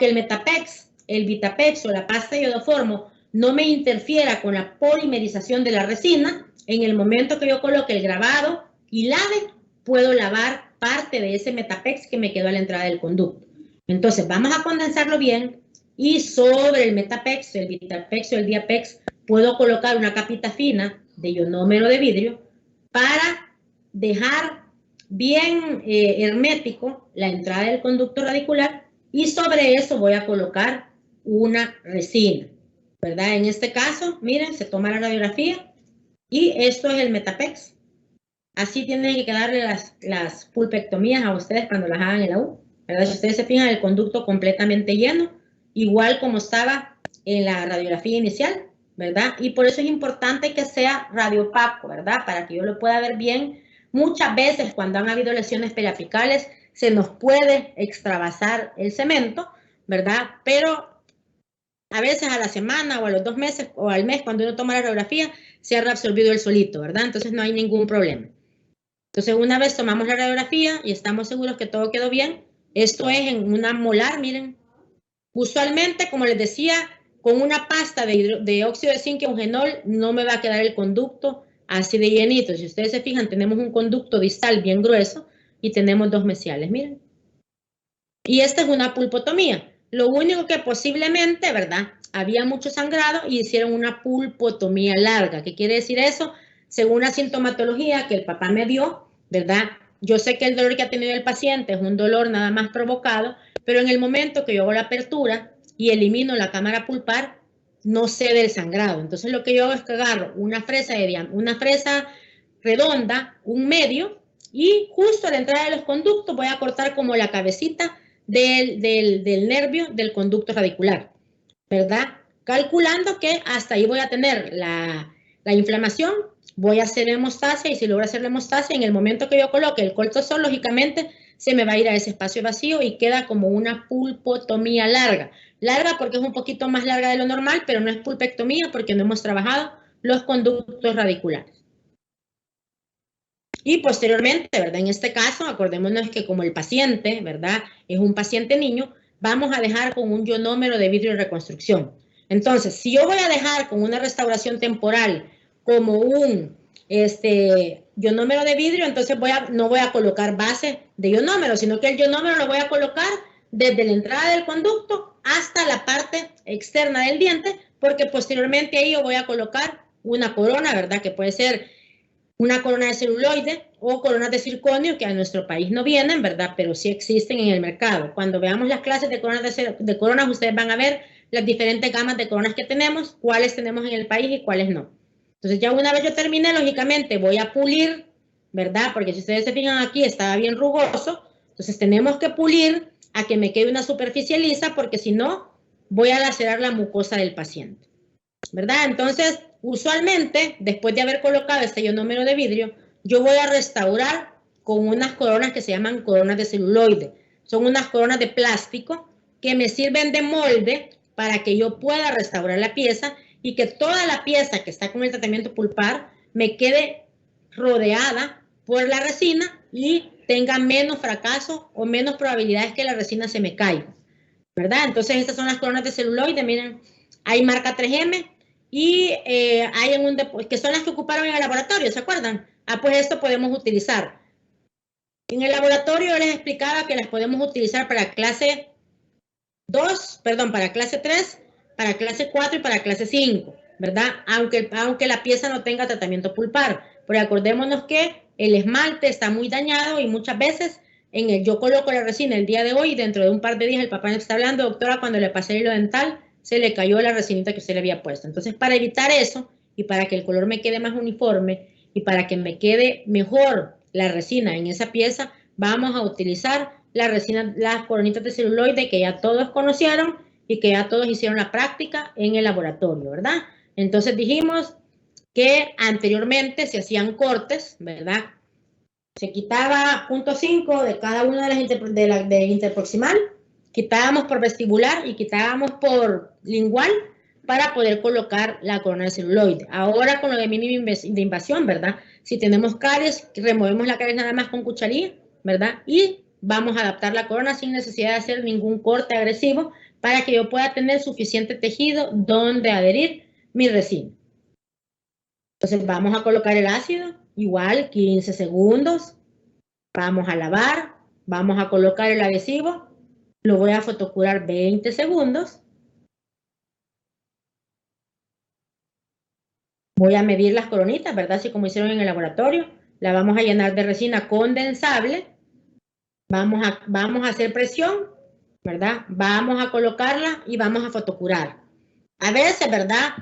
el Metapex, el Vitapex o la pasta de iodoformo no me interfiera con la polimerización de la resina, en el momento que yo coloque el grabado y lave, puedo lavar parte de ese Metapex que me quedó a la entrada del conducto. Entonces, vamos a condensarlo bien y sobre el Metapex, el Vitapex o el Diapex, puedo colocar una capita fina de ionómero de vidrio para dejar bien hermético la entrada del conducto radicular y sobre eso voy a colocar una resina, ¿verdad? En este caso, miren, se toma la radiografía y esto es el Metapex. Así tienen que quedarle las pulpectomías a ustedes cuando las hagan en la U, ¿verdad? Si ustedes se fijan, el conducto completamente lleno, igual como estaba en la radiografía inicial, ¿verdad? Y por eso es importante que sea radiopaco, ¿verdad? Para que yo lo pueda ver bien. Muchas veces cuando han habido lesiones periapicales se nos puede extravasar el cemento, ¿verdad? Pero a veces a la semana o a los 2 meses o al mes cuando uno toma la radiografía se ha reabsorbido el solito, ¿verdad? Entonces no hay ningún problema. Entonces una vez tomamos la radiografía y estamos seguros que todo quedó bien, esto es en una molar, miren. Usualmente, como les decía, con una pasta de óxido de zinc y eugenol no me va a quedar el conducto así de llenito. Si ustedes se fijan, tenemos un conducto distal bien grueso y tenemos 2 mesiales, miren. Y esta es una pulpotomía. Lo único que posiblemente, ¿verdad? Había mucho sangrado y hicieron una pulpotomía larga. ¿Qué quiere decir eso? Según la sintomatología que el papá me dio, ¿verdad? Yo sé que el dolor que ha tenido el paciente es un dolor nada más provocado, pero en el momento que yo hago la apertura y elimino la cámara pulpar, no cede el sangrado. Entonces lo que yo hago es que agarro una fresa redonda, un medio, y justo a la entrada de los conductos voy a cortar como la cabecita del nervio del conducto radicular, ¿verdad? Calculando que hasta ahí voy a tener la inflamación, voy a hacer hemostasia y si logro hacer la hemostasia, en el momento que yo coloque el cortisol, lógicamente se me va a ir a ese espacio vacío y queda como una pulpotomía larga. Larga porque es un poquito más larga de lo normal, pero no es pulpectomía porque no hemos trabajado los conductos radiculares. Y posteriormente, ¿verdad? En este caso, acordémonos que como el paciente, ¿verdad? Es un paciente niño, vamos a dejar con un ionómero de vidrio en reconstrucción. Entonces, si yo voy a dejar con una restauración temporal como un ionómero de vidrio, entonces no voy a colocar base de ionómero, sino que el ionómero lo voy a colocar desde la entrada del conducto hasta la parte externa del diente, porque posteriormente ahí yo voy a colocar una corona, ¿verdad? Que puede ser una corona de celuloide o coronas de circonio, que a nuestro país no vienen, ¿verdad? Pero sí existen en el mercado. Cuando veamos las clases de coronas, ustedes van a ver las diferentes gamas de coronas que tenemos, cuáles tenemos en el país y cuáles no. Entonces ya una vez yo termine, lógicamente voy a pulir, ¿verdad? Porque si ustedes se fijan aquí, estaba bien rugoso. Entonces tenemos que pulir a que me quede una superficie lisa, porque si no, voy a lacerar la mucosa del paciente, ¿verdad? Entonces, usualmente, después de haber colocado este ionómero de vidrio, yo voy a restaurar con unas coronas que se llaman coronas de celuloide. Son unas coronas de plástico que me sirven de molde para que yo pueda restaurar la pieza y que toda la pieza que está con el tratamiento pulpar me quede rodeada por la resina y tenga menos fracaso o menos probabilidades que la resina se me caiga, ¿verdad? Entonces, estas son las coronas de celuloide, miren, hay marca 3M y hay que son las que ocuparon en el laboratorio, ¿se acuerdan? Pues esto podemos utilizar. En el laboratorio les explicaba que las podemos utilizar para clase 2, perdón, para clase 3, para clase 4 y para clase 5, ¿verdad? Aunque la pieza no tenga tratamiento pulpar. Pero acordémonos que el esmalte está muy dañado y muchas veces yo coloco la resina el día de hoy y dentro de un par de días el papá me está hablando, doctora, cuando le pasé el hilo dental, se le cayó la resinita que usted le había puesto. Entonces, para evitar eso y para que el color me quede más uniforme y para que me quede mejor la resina en esa pieza, vamos a utilizar las coronitas de celuloide que ya todos conocieron y que ya todos hicieron la práctica en el laboratorio, ¿verdad? Entonces dijimos que anteriormente se hacían cortes, ¿verdad? Se quitaba 0.5 de cada una de las de interproximal, quitábamos por vestibular y quitábamos por lingual para poder colocar la corona de celuloide. Ahora con lo de mínima de invasión, ¿verdad? Si tenemos caries, removemos la caries nada más con cucharilla, ¿verdad? Y vamos a adaptar la corona sin necesidad de hacer ningún corte agresivo para que yo pueda tener suficiente tejido donde adherir mi resina. Entonces vamos a colocar el ácido, igual 15 segundos, vamos a lavar, vamos a colocar el adhesivo, lo voy a fotocurar 20 segundos, voy a medir las coronitas, ¿verdad? Así como hicieron en el laboratorio, la vamos a llenar de resina condensable, vamos a hacer presión, ¿verdad? Vamos a colocarla y vamos a fotocurar. A veces, ¿verdad?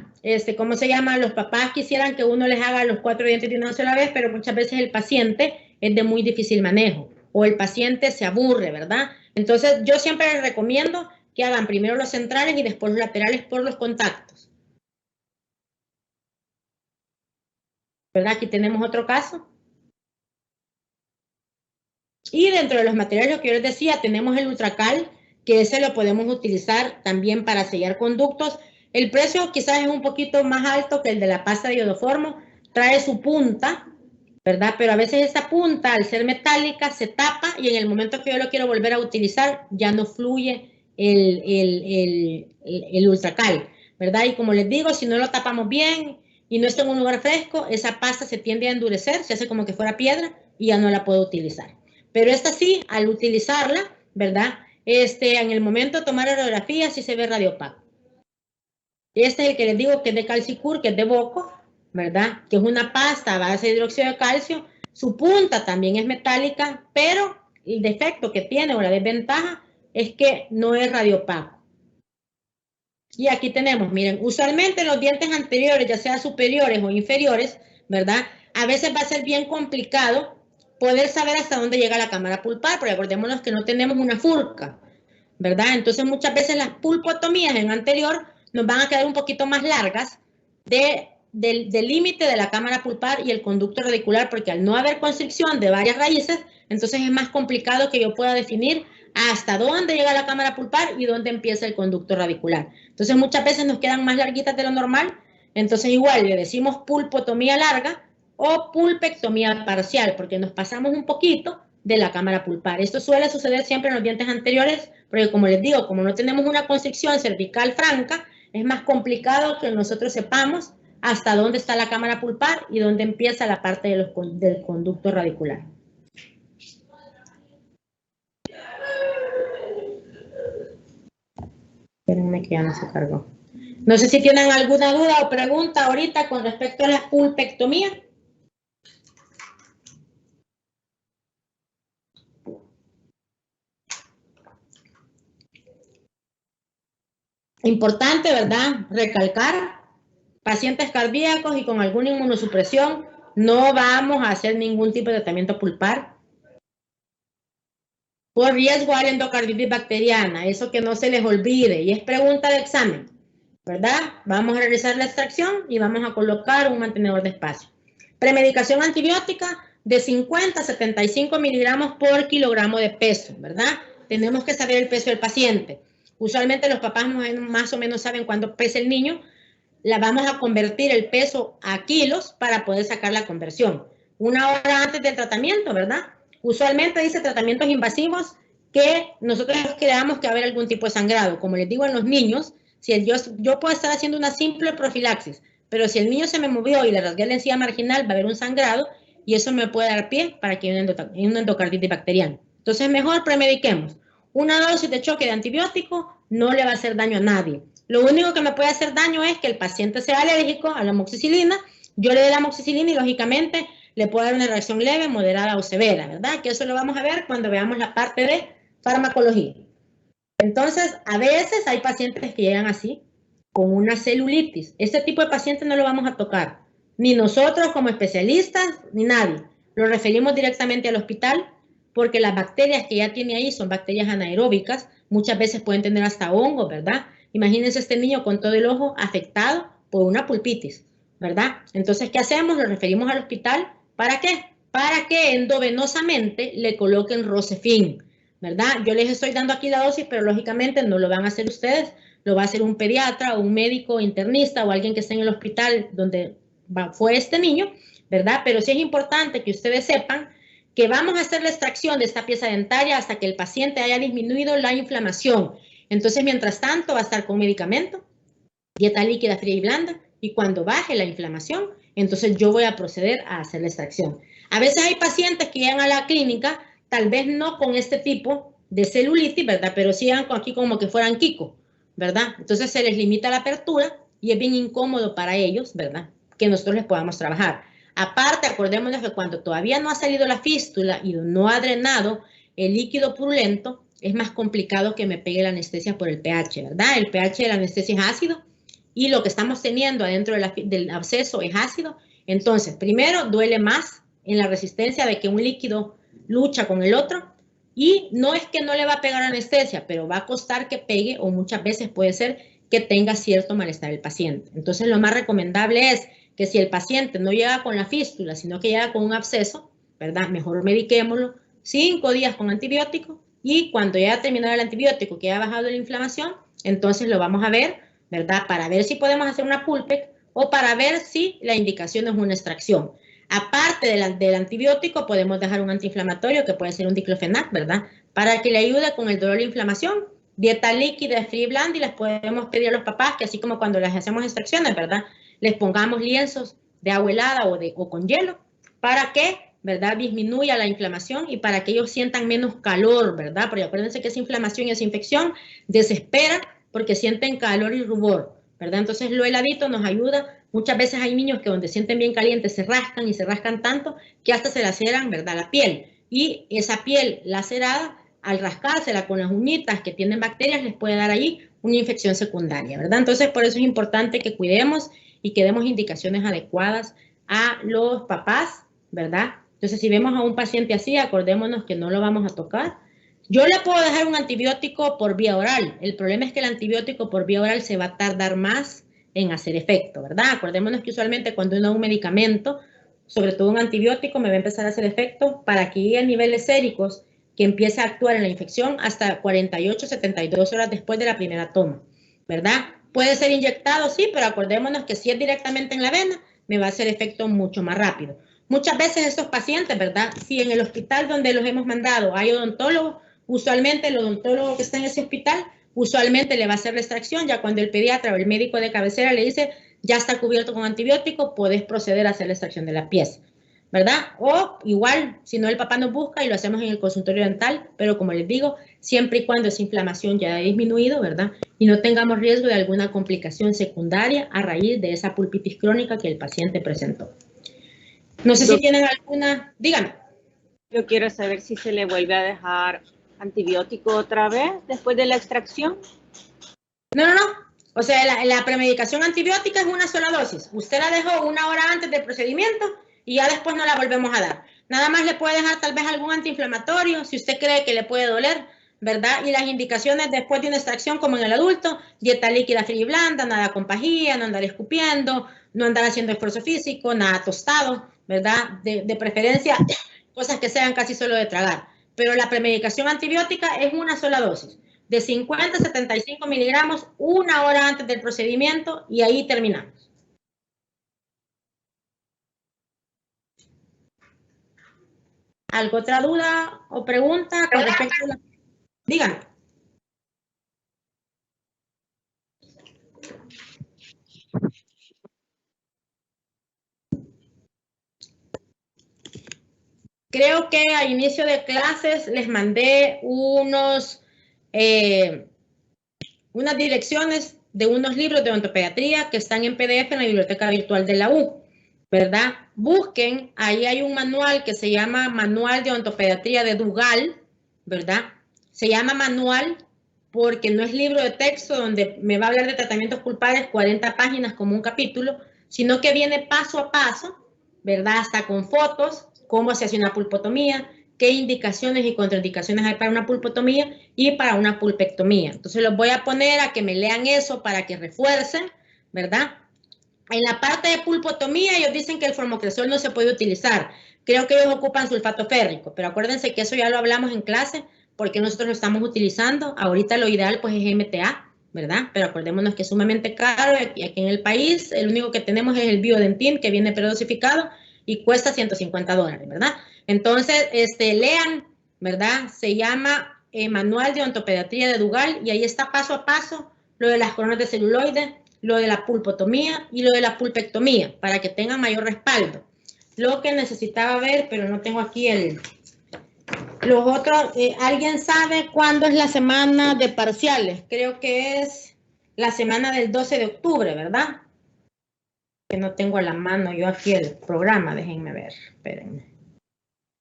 ¿Cómo se llama? Los papás quisieran que uno les haga los 4 dientes de una sola vez, pero muchas veces el paciente es de muy difícil manejo o el paciente se aburre, ¿verdad? Entonces, yo siempre les recomiendo que hagan primero los centrales y después los laterales por los contactos. ¿Verdad? Aquí tenemos otro caso. Y dentro de los materiales, lo que yo les decía, tenemos el Ultracal, que ese lo podemos utilizar también para sellar conductos. El precio quizás es un poquito más alto que el de la pasta de iodoformo, trae su punta, ¿verdad? Pero a veces esa punta, al ser metálica, se tapa y en el momento que yo lo quiero volver a utilizar, ya no fluye el Ultracal, ¿verdad? Y como les digo, si no lo tapamos bien y no está en un lugar fresco, esa pasta se tiende a endurecer, se hace como que fuera piedra y ya no la puedo utilizar. Pero esta sí, al utilizarla, ¿verdad? En el momento de tomar radiografía sí se ve radiopaco. Este es el que les digo que es de Calcicur, que es de Boco, ¿verdad? Que es una pasta a base de hidróxido de calcio. Su punta también es metálica, pero el defecto que tiene o la desventaja es que no es radiopaco. Y aquí tenemos, miren, usualmente los dientes anteriores, ya sea superiores o inferiores, ¿verdad? A veces va a ser bien complicado poder saber hasta dónde llega la cámara pulpar, pero acordémonos que no tenemos una furca, ¿verdad? Entonces muchas veces las pulpotomías en anterior nos van a quedar un poquito más largas del límite de la cámara pulpar y el conducto radicular, porque al no haber constricción de varias raíces, entonces es más complicado que yo pueda definir hasta dónde llega la cámara pulpar y dónde empieza el conducto radicular. Entonces muchas veces nos quedan más larguitas de lo normal, entonces igual le decimos pulpotomía larga o pulpectomía parcial, porque nos pasamos un poquito de la cámara pulpar. Esto suele suceder siempre en los dientes anteriores, porque como les digo, como no tenemos una constricción cervical franca, es más complicado que nosotros sepamos hasta dónde está la cámara pulpar y dónde empieza la parte del conducto radicular. Espérenme que ya no se cargó. No sé si tienen alguna duda o pregunta ahorita con respecto a la pulpectomía. Importante, ¿verdad? Recalcar, pacientes cardíacos y con alguna inmunosupresión, no vamos a hacer ningún tipo de tratamiento pulpar por riesgo a la endocarditis bacteriana, eso que no se les olvide, y es pregunta de examen, ¿verdad? Vamos a realizar la extracción y vamos a colocar un mantenedor de espacio. Premedicación antibiótica de 50 a 75 miligramos por kilogramo de peso, ¿verdad? Tenemos que saber el peso del paciente. Usualmente los papás más o menos saben cuánto pesa el niño. La vamos a convertir el peso a kilos para poder sacar la conversión. Una hora antes del tratamiento, ¿verdad? Usualmente dice tratamientos invasivos que nosotros creamos que va a haber algún tipo de sangrado. Como les digo en los niños, si yo puedo estar haciendo una simple profilaxis, pero si el niño se me movió y le rasgué la encía marginal, va a haber un sangrado y eso me puede dar pie para que haya una endocarditis bacteriana. Entonces mejor premediquemos. Una dosis de choque de antibiótico no le va a hacer daño a nadie. Lo único que me puede hacer daño es que el paciente sea alérgico a la amoxicilina, yo le dé la amoxicilina y lógicamente le puede dar una reacción leve, moderada o severa, ¿verdad? Que eso lo vamos a ver cuando veamos la parte de farmacología. Entonces, a veces hay pacientes que llegan así, con una celulitis. Este tipo de pacientes no lo vamos a tocar, ni nosotros como especialistas, ni nadie. Lo referimos directamente al hospital porque las bacterias que ya tiene ahí son bacterias anaeróbicas, muchas veces pueden tener hasta hongos, ¿verdad? Imagínense este niño con todo el ojo afectado por una pulpitis, ¿verdad? Entonces, ¿qué hacemos? Lo referimos al hospital. ¿Para qué? Para que endovenosamente le coloquen Rosefin, ¿verdad? Yo les estoy dando aquí la dosis, pero lógicamente no lo van a hacer ustedes, lo va a hacer un pediatra o un médico internista o alguien que esté en el hospital donde fue este niño, ¿verdad? Pero sí es importante que ustedes sepan que vamos a hacer la extracción de esta pieza dentaria hasta que el paciente haya disminuido la inflamación. Entonces, mientras tanto, va a estar con medicamento, dieta líquida, fría y blanda, y cuando baje la inflamación, entonces yo voy a proceder a hacer la extracción. A veces hay pacientes que llegan a la clínica, tal vez no con este tipo de celulitis, ¿verdad? Pero sí llegan aquí como que fueran Kiko, ¿verdad? Entonces se les limita la apertura y es bien incómodo para ellos, ¿verdad? Que nosotros les podamos trabajar. Aparte, acordémonos que cuando todavía no ha salido la fístula y no ha drenado el líquido purulento, es más complicado que me pegue la anestesia por el pH, ¿verdad? El pH de la anestesia es ácido y lo que estamos teniendo adentro del absceso es ácido. Entonces, primero, duele más en la resistencia de que un líquido lucha con el otro y no es que no le va a pegar anestesia, pero va a costar que pegue o muchas veces puede ser que tenga cierto malestar el paciente. Entonces, lo más recomendable es que si el paciente no llega con la fístula, sino que llega con un absceso, ¿verdad? Mejor mediquémoslo 5 días con antibiótico y cuando ya ha terminado el antibiótico, que ha bajado la inflamación, entonces lo vamos a ver, ¿verdad? Para ver si podemos hacer una pulpec o para ver si la indicación es una extracción. Aparte del antibiótico, podemos dejar un antiinflamatorio que puede ser un diclofenac, ¿verdad? Para que le ayude con el dolor y la inflamación. Dieta líquida, fría y blanda, y les podemos pedir a los papás que así como cuando les hacemos extracciones, ¿verdad? Les pongamos lienzos de agua helada o con hielo para que, ¿verdad? Disminuya la inflamación y para que ellos sientan menos calor, ¿verdad? Porque acuérdense que esa inflamación y esa infección desespera porque sienten calor y rubor, ¿verdad? Entonces lo heladito nos ayuda. Muchas veces hay niños que donde sienten bien caliente se rascan y se rascan tanto que hasta se laceran, ¿verdad? La piel. Y esa piel lacerada, al rascársela con las uñitas que tienen bacterias, les puede dar ahí una infección secundaria, ¿verdad? Entonces por eso es importante que cuidemos y que demos indicaciones adecuadas a los papás, ¿verdad? Entonces, si vemos a un paciente así, acordémonos que no lo vamos a tocar. Yo le puedo dejar un antibiótico por vía oral. El problema es que el antibiótico por vía oral se va a tardar más en hacer efecto, ¿verdad? Acordémonos que usualmente cuando uno da un medicamento, sobre todo un antibiótico, me va a empezar a hacer efecto para que llegue a niveles séricos que empiece a actuar en la infección hasta 48, 72 horas después de la primera toma, ¿verdad? Puede ser inyectado, sí, pero acordémonos que si es directamente en la vena, me va a hacer efecto mucho más rápido. Muchas veces estos pacientes, ¿verdad? Si en el hospital donde los hemos mandado hay odontólogos, usualmente el odontólogo que está en ese hospital, usualmente le va a hacer la extracción, ya cuando el pediatra o el médico de cabecera le dice, ya está cubierto con antibiótico, podés proceder a hacer la extracción de la pieza, ¿verdad? O igual, si no el papá nos busca y lo hacemos en el consultorio dental, pero como les digo, siempre y cuando esa inflamación ya ha disminuido, ¿verdad? Y no tengamos riesgo de alguna complicación secundaria a raíz de esa pulpitis crónica que el paciente presentó. No sé si tienen alguna, díganme. Yo quiero saber si se le vuelve a dejar antibiótico otra vez después de la extracción. No. O sea, la premedicación antibiótica es una sola dosis. Usted la dejó 1 hora antes del procedimiento y ya después no la volvemos a dar. Nada más le puede dejar tal vez algún antiinflamatorio si usted cree que le puede doler, ¿verdad? Y las indicaciones después de una extracción, como en el adulto, dieta líquida, fría y blanda, nada con pajilla, no andar escupiendo, no andar haciendo esfuerzo físico, nada tostado, ¿verdad? De preferencia, cosas que sean casi solo de tragar. Pero la premedicación antibiótica es una sola dosis, de 50 a 75 miligramos, 1 hora antes del procedimiento y ahí terminamos. ¿Alguna otra duda o pregunta con respecto a la... Díganme. Creo que a inicio de clases les mandé unas direcciones de unos libros de odontopediatría que están en PDF en la biblioteca virtual de la U, ¿verdad? Busquen, ahí hay un manual que se llama Manual de Odontopediatría de Dugal, ¿verdad? Se llama manual porque no es libro de texto donde me va a hablar de tratamientos pulpares 40 páginas como un capítulo, sino que viene paso a paso, ¿verdad? Hasta con fotos, cómo se hace una pulpotomía, qué indicaciones y contraindicaciones hay para una pulpotomía y para una pulpectomía. Entonces los voy a poner a que me lean eso para que refuercen, ¿verdad? En la parte de pulpotomía ellos dicen que el formocresol no se puede utilizar. Creo que ellos ocupan sulfato férrico, pero acuérdense que eso ya lo hablamos en clase porque nosotros lo estamos utilizando. Ahorita lo ideal pues es MTA, ¿verdad? Pero acordémonos que es sumamente caro y aquí en el país el único que tenemos es el Biodentin que viene predosificado y cuesta $150, ¿verdad? Entonces, lean, ¿verdad? Se llama Manual de Ontopediatría de Dugal y ahí está paso a paso lo de las coronas de celuloide, lo de la pulpotomía y lo de la pulpectomía, para que tengan mayor respaldo. Lo que necesitaba ver, pero no tengo aquí los otros. ¿Alguien sabe cuándo es la semana de parciales? Creo que es la semana del 12 de octubre, ¿verdad? Que no tengo a la mano yo aquí el programa, déjenme ver, espérenme.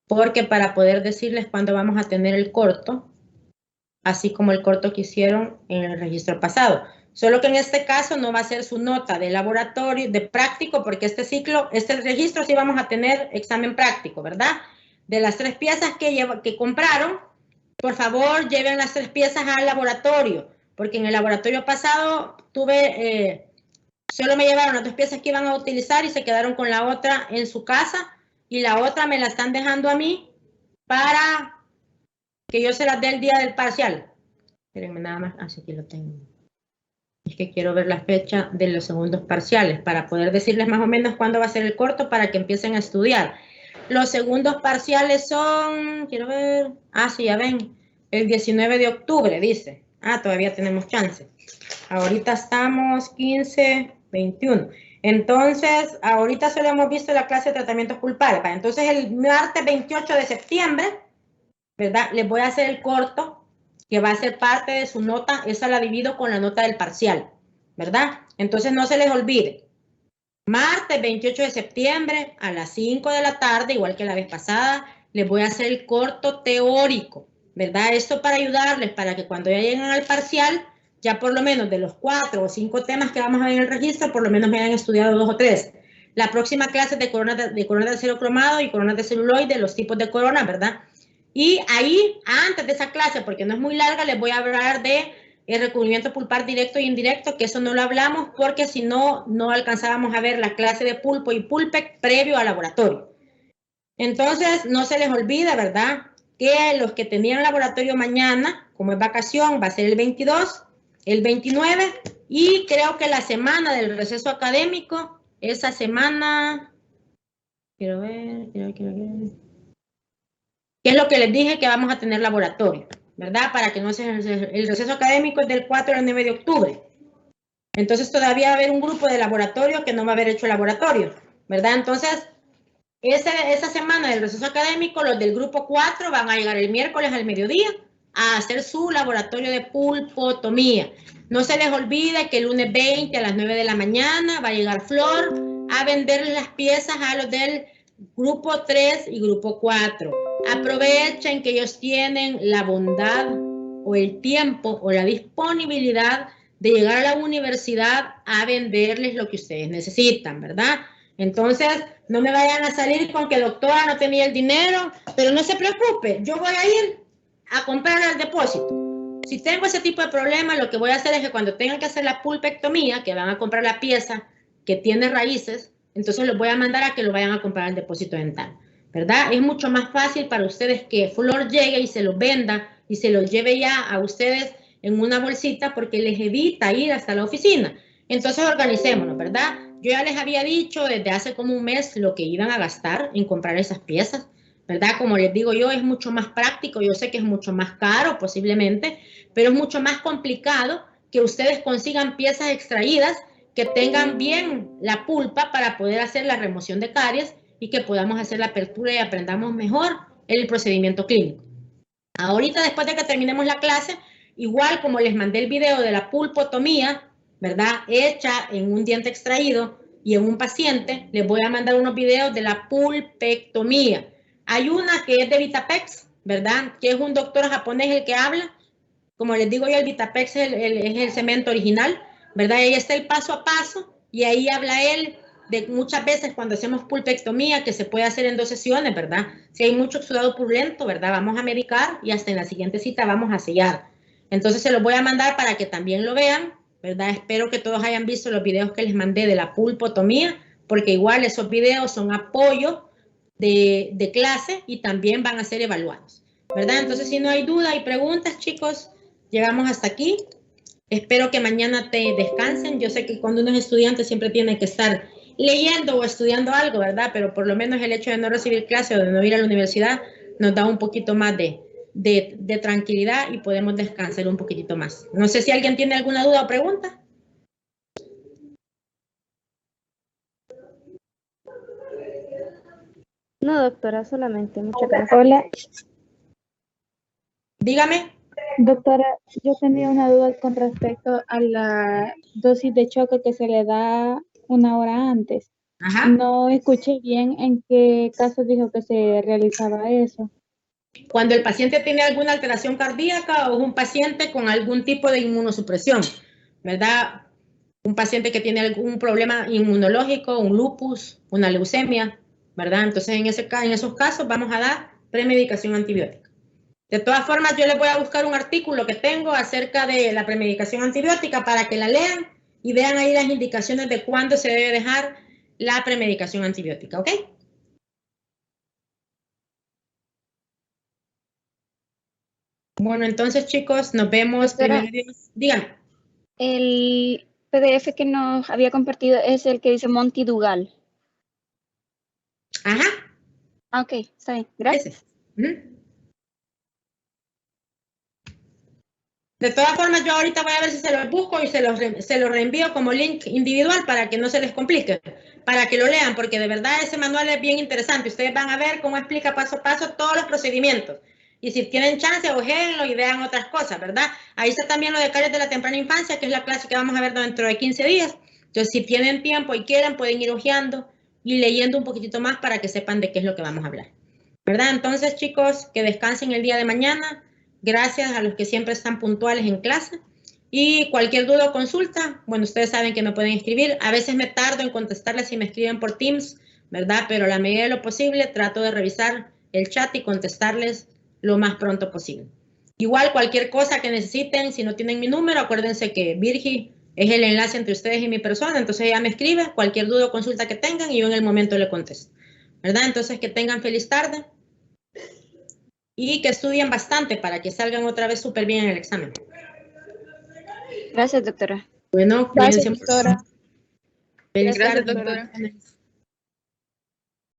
Porque para poder decirles cuándo vamos a tener el corto, así como el corto que hicieron en el registro pasado. Solo que en este caso no va a ser su nota de laboratorio, de práctico, porque este registro sí vamos a tener examen práctico, ¿verdad? De las 3 piezas que compraron, por favor lleven las 3 piezas al laboratorio, porque en el laboratorio pasado solo me llevaron las 2 piezas que iban a utilizar y se quedaron con la otra en su casa, y la otra me la están dejando a mí para que yo se las dé el día del parcial. Espérenme nada más, así que lo tengo. Es que quiero ver la fecha de los segundos parciales para poder decirles más o menos cuándo va a ser el corto para que empiecen a estudiar. Los segundos parciales son, quiero ver, sí, ya ven, el 19 de octubre, dice. Todavía tenemos chance. Ahorita estamos 15, 21. Entonces, ahorita solo hemos visto la clase de tratamientos pulpares. Entonces, el martes 28 de septiembre, ¿verdad? Les voy a hacer el corto, que va a ser parte de su nota. Esa la divido con la nota del parcial, ¿verdad? Entonces, no se les olvide. Martes 28 de septiembre a las 5 de la tarde, igual que la vez pasada, les voy a hacer el corto teórico, ¿verdad? Esto para ayudarles, para que cuando ya lleguen al parcial, ya por lo menos de los 4 o 5 temas que vamos a ver en el registro, por lo menos me hayan estudiado 2 o 3. La próxima clase es de coronas de acero cromado y coronas de celuloide, los tipos de corona, ¿verdad? Y ahí, antes de esa clase, porque no es muy larga, les voy a hablar de el recubrimiento pulpar directo e indirecto, que eso no lo hablamos porque si no, no alcanzábamos a ver la clase de pulpo y pulpec previo al laboratorio. Entonces, no se les olvida, ¿verdad? Que los que tenían laboratorio mañana, como es vacación, va a ser el 22, el 29, y creo que la semana del receso académico, esa semana, quiero ver. ¿Qué es lo que les dije que vamos a tener laboratorio? ¿Verdad? Para que no sea el receso académico es del 4 al 9 de octubre. Entonces todavía va a haber un grupo de laboratorio que no va a haber hecho laboratorio, ¿verdad? Entonces, esa semana del receso académico, los del grupo 4 van a llegar el miércoles al mediodía a hacer su laboratorio de pulpotomía. No se les olvide que el lunes 20 a las 9 de la mañana va a llegar Flor a venderles las piezas a los del grupo 3 y grupo 4. Aprovechen que ellos tienen la bondad o el tiempo o la disponibilidad de llegar a la universidad a venderles lo que ustedes necesitan, ¿verdad? Entonces, no me vayan a salir con que doctora no tenía el dinero, pero no se preocupe, yo voy a ir a comprar al depósito. Si tengo ese tipo de problemas, lo que voy a hacer es que cuando tengan que hacer la pulpectomía, que van a comprar la pieza que tiene raíces, entonces los voy a mandar a que lo vayan a comprar al depósito dental, ¿verdad? Es mucho más fácil para ustedes que Flor llegue y se los venda y se los lleve ya a ustedes en una bolsita porque les evita ir hasta la oficina. Entonces organicémonos, ¿verdad? Yo ya les había dicho desde hace como un mes lo que iban a gastar en comprar esas piezas, ¿verdad? Como les digo yo, es mucho más práctico, yo sé que es mucho más caro posiblemente, pero es mucho más complicado que ustedes consigan piezas extraídas que tengan bien la pulpa para poder hacer la remoción de caries y que podamos hacer la apertura y aprendamos mejor el procedimiento clínico. Ahorita, después de que terminemos la clase, igual como les mandé el video de la pulpotomía, ¿verdad? Hecha en un diente extraído y en un paciente, les voy a mandar unos videos de la pulpectomía. Hay una que es de Vitapex, ¿verdad? Que es un doctor japonés el que habla. Como les digo yo, el Vitapex es el cemento original, ¿verdad? Ahí está el paso a paso y ahí habla él de muchas veces cuando hacemos pulpectomía, que se puede hacer en 2 sesiones, ¿verdad? Si hay mucho exudado purulento, ¿verdad? Vamos a medicar y hasta en la siguiente cita vamos a sellar. Entonces se los voy a mandar para que también lo vean, ¿verdad? Espero que todos hayan visto los videos que les mandé de la pulpotomía, porque igual esos videos son apoyo de clase y también van a ser evaluados, ¿verdad? Entonces, si no hay duda y preguntas, chicos, llegamos hasta aquí. Espero que mañana te descansen. Yo sé que cuando uno es estudiante siempre tiene que estar leyendo o estudiando algo, ¿verdad? Pero por lo menos el hecho de no recibir clase o de no ir a la universidad nos da un poquito más de tranquilidad y podemos descansar un poquitito más. No sé si alguien tiene alguna duda o pregunta. No, doctora, solamente. Muchas gracias. Hola. Dígame. Doctora, yo tenía una duda con respecto a la dosis de choque que se le da 1 hora antes. Ajá. No escuché bien en qué caso dijo que se realizaba eso. Cuando el paciente tiene alguna alteración cardíaca o es un paciente con algún tipo de inmunosupresión, ¿verdad? Un paciente que tiene algún problema inmunológico, un lupus, una leucemia, ¿verdad? Entonces, en esos casos vamos a dar premedicación antibiótica. De todas formas, yo les voy a buscar un artículo que tengo acerca de la premedicación antibiótica para que la lean y vean ahí las indicaciones de cuándo se debe dejar la premedicación antibiótica, ¿ok? Bueno, entonces, chicos, nos vemos. Doctora, Primero Dios. Díganme. el PDF que nos había compartido es el que dice Monty Dugal. Ajá. Ok, está bien. Gracias. De todas formas, yo ahorita voy a ver si se los busco y se los reenvío como link individual para que no se les complique, para que lo lean, porque de verdad ese manual es bien interesante. Ustedes van a ver cómo explica paso a paso todos los procedimientos. Y si tienen chance, ojéenlo y vean otras cosas, ¿verdad? Ahí está también lo de caries de la temprana infancia, que es la clase que vamos a ver dentro de 15 días. Entonces, si tienen tiempo y quieren, pueden ir ojeando y leyendo un poquitito más para que sepan de qué es lo que vamos a hablar, ¿verdad? Entonces, chicos, que descansen el día de mañana. Gracias a los que siempre están puntuales en clase. Y cualquier duda o consulta, bueno, ustedes saben que me pueden escribir. A veces me tardo en contestarles si me escriben por Teams, ¿verdad? Pero a la medida de lo posible trato de revisar el chat y contestarles lo más pronto posible. Igual cualquier cosa que necesiten, si no tienen mi número, acuérdense que Virgi es el enlace entre ustedes y mi persona, entonces ella me escribe cualquier duda o consulta que tengan y yo en el momento le contesto, ¿verdad? Entonces que tengan feliz tarde y que estudien bastante para que salgan otra vez súper bien en el examen. Gracias, doctora. Bueno, cuídense mucho. Doctora. Feliz tarde. Doctora.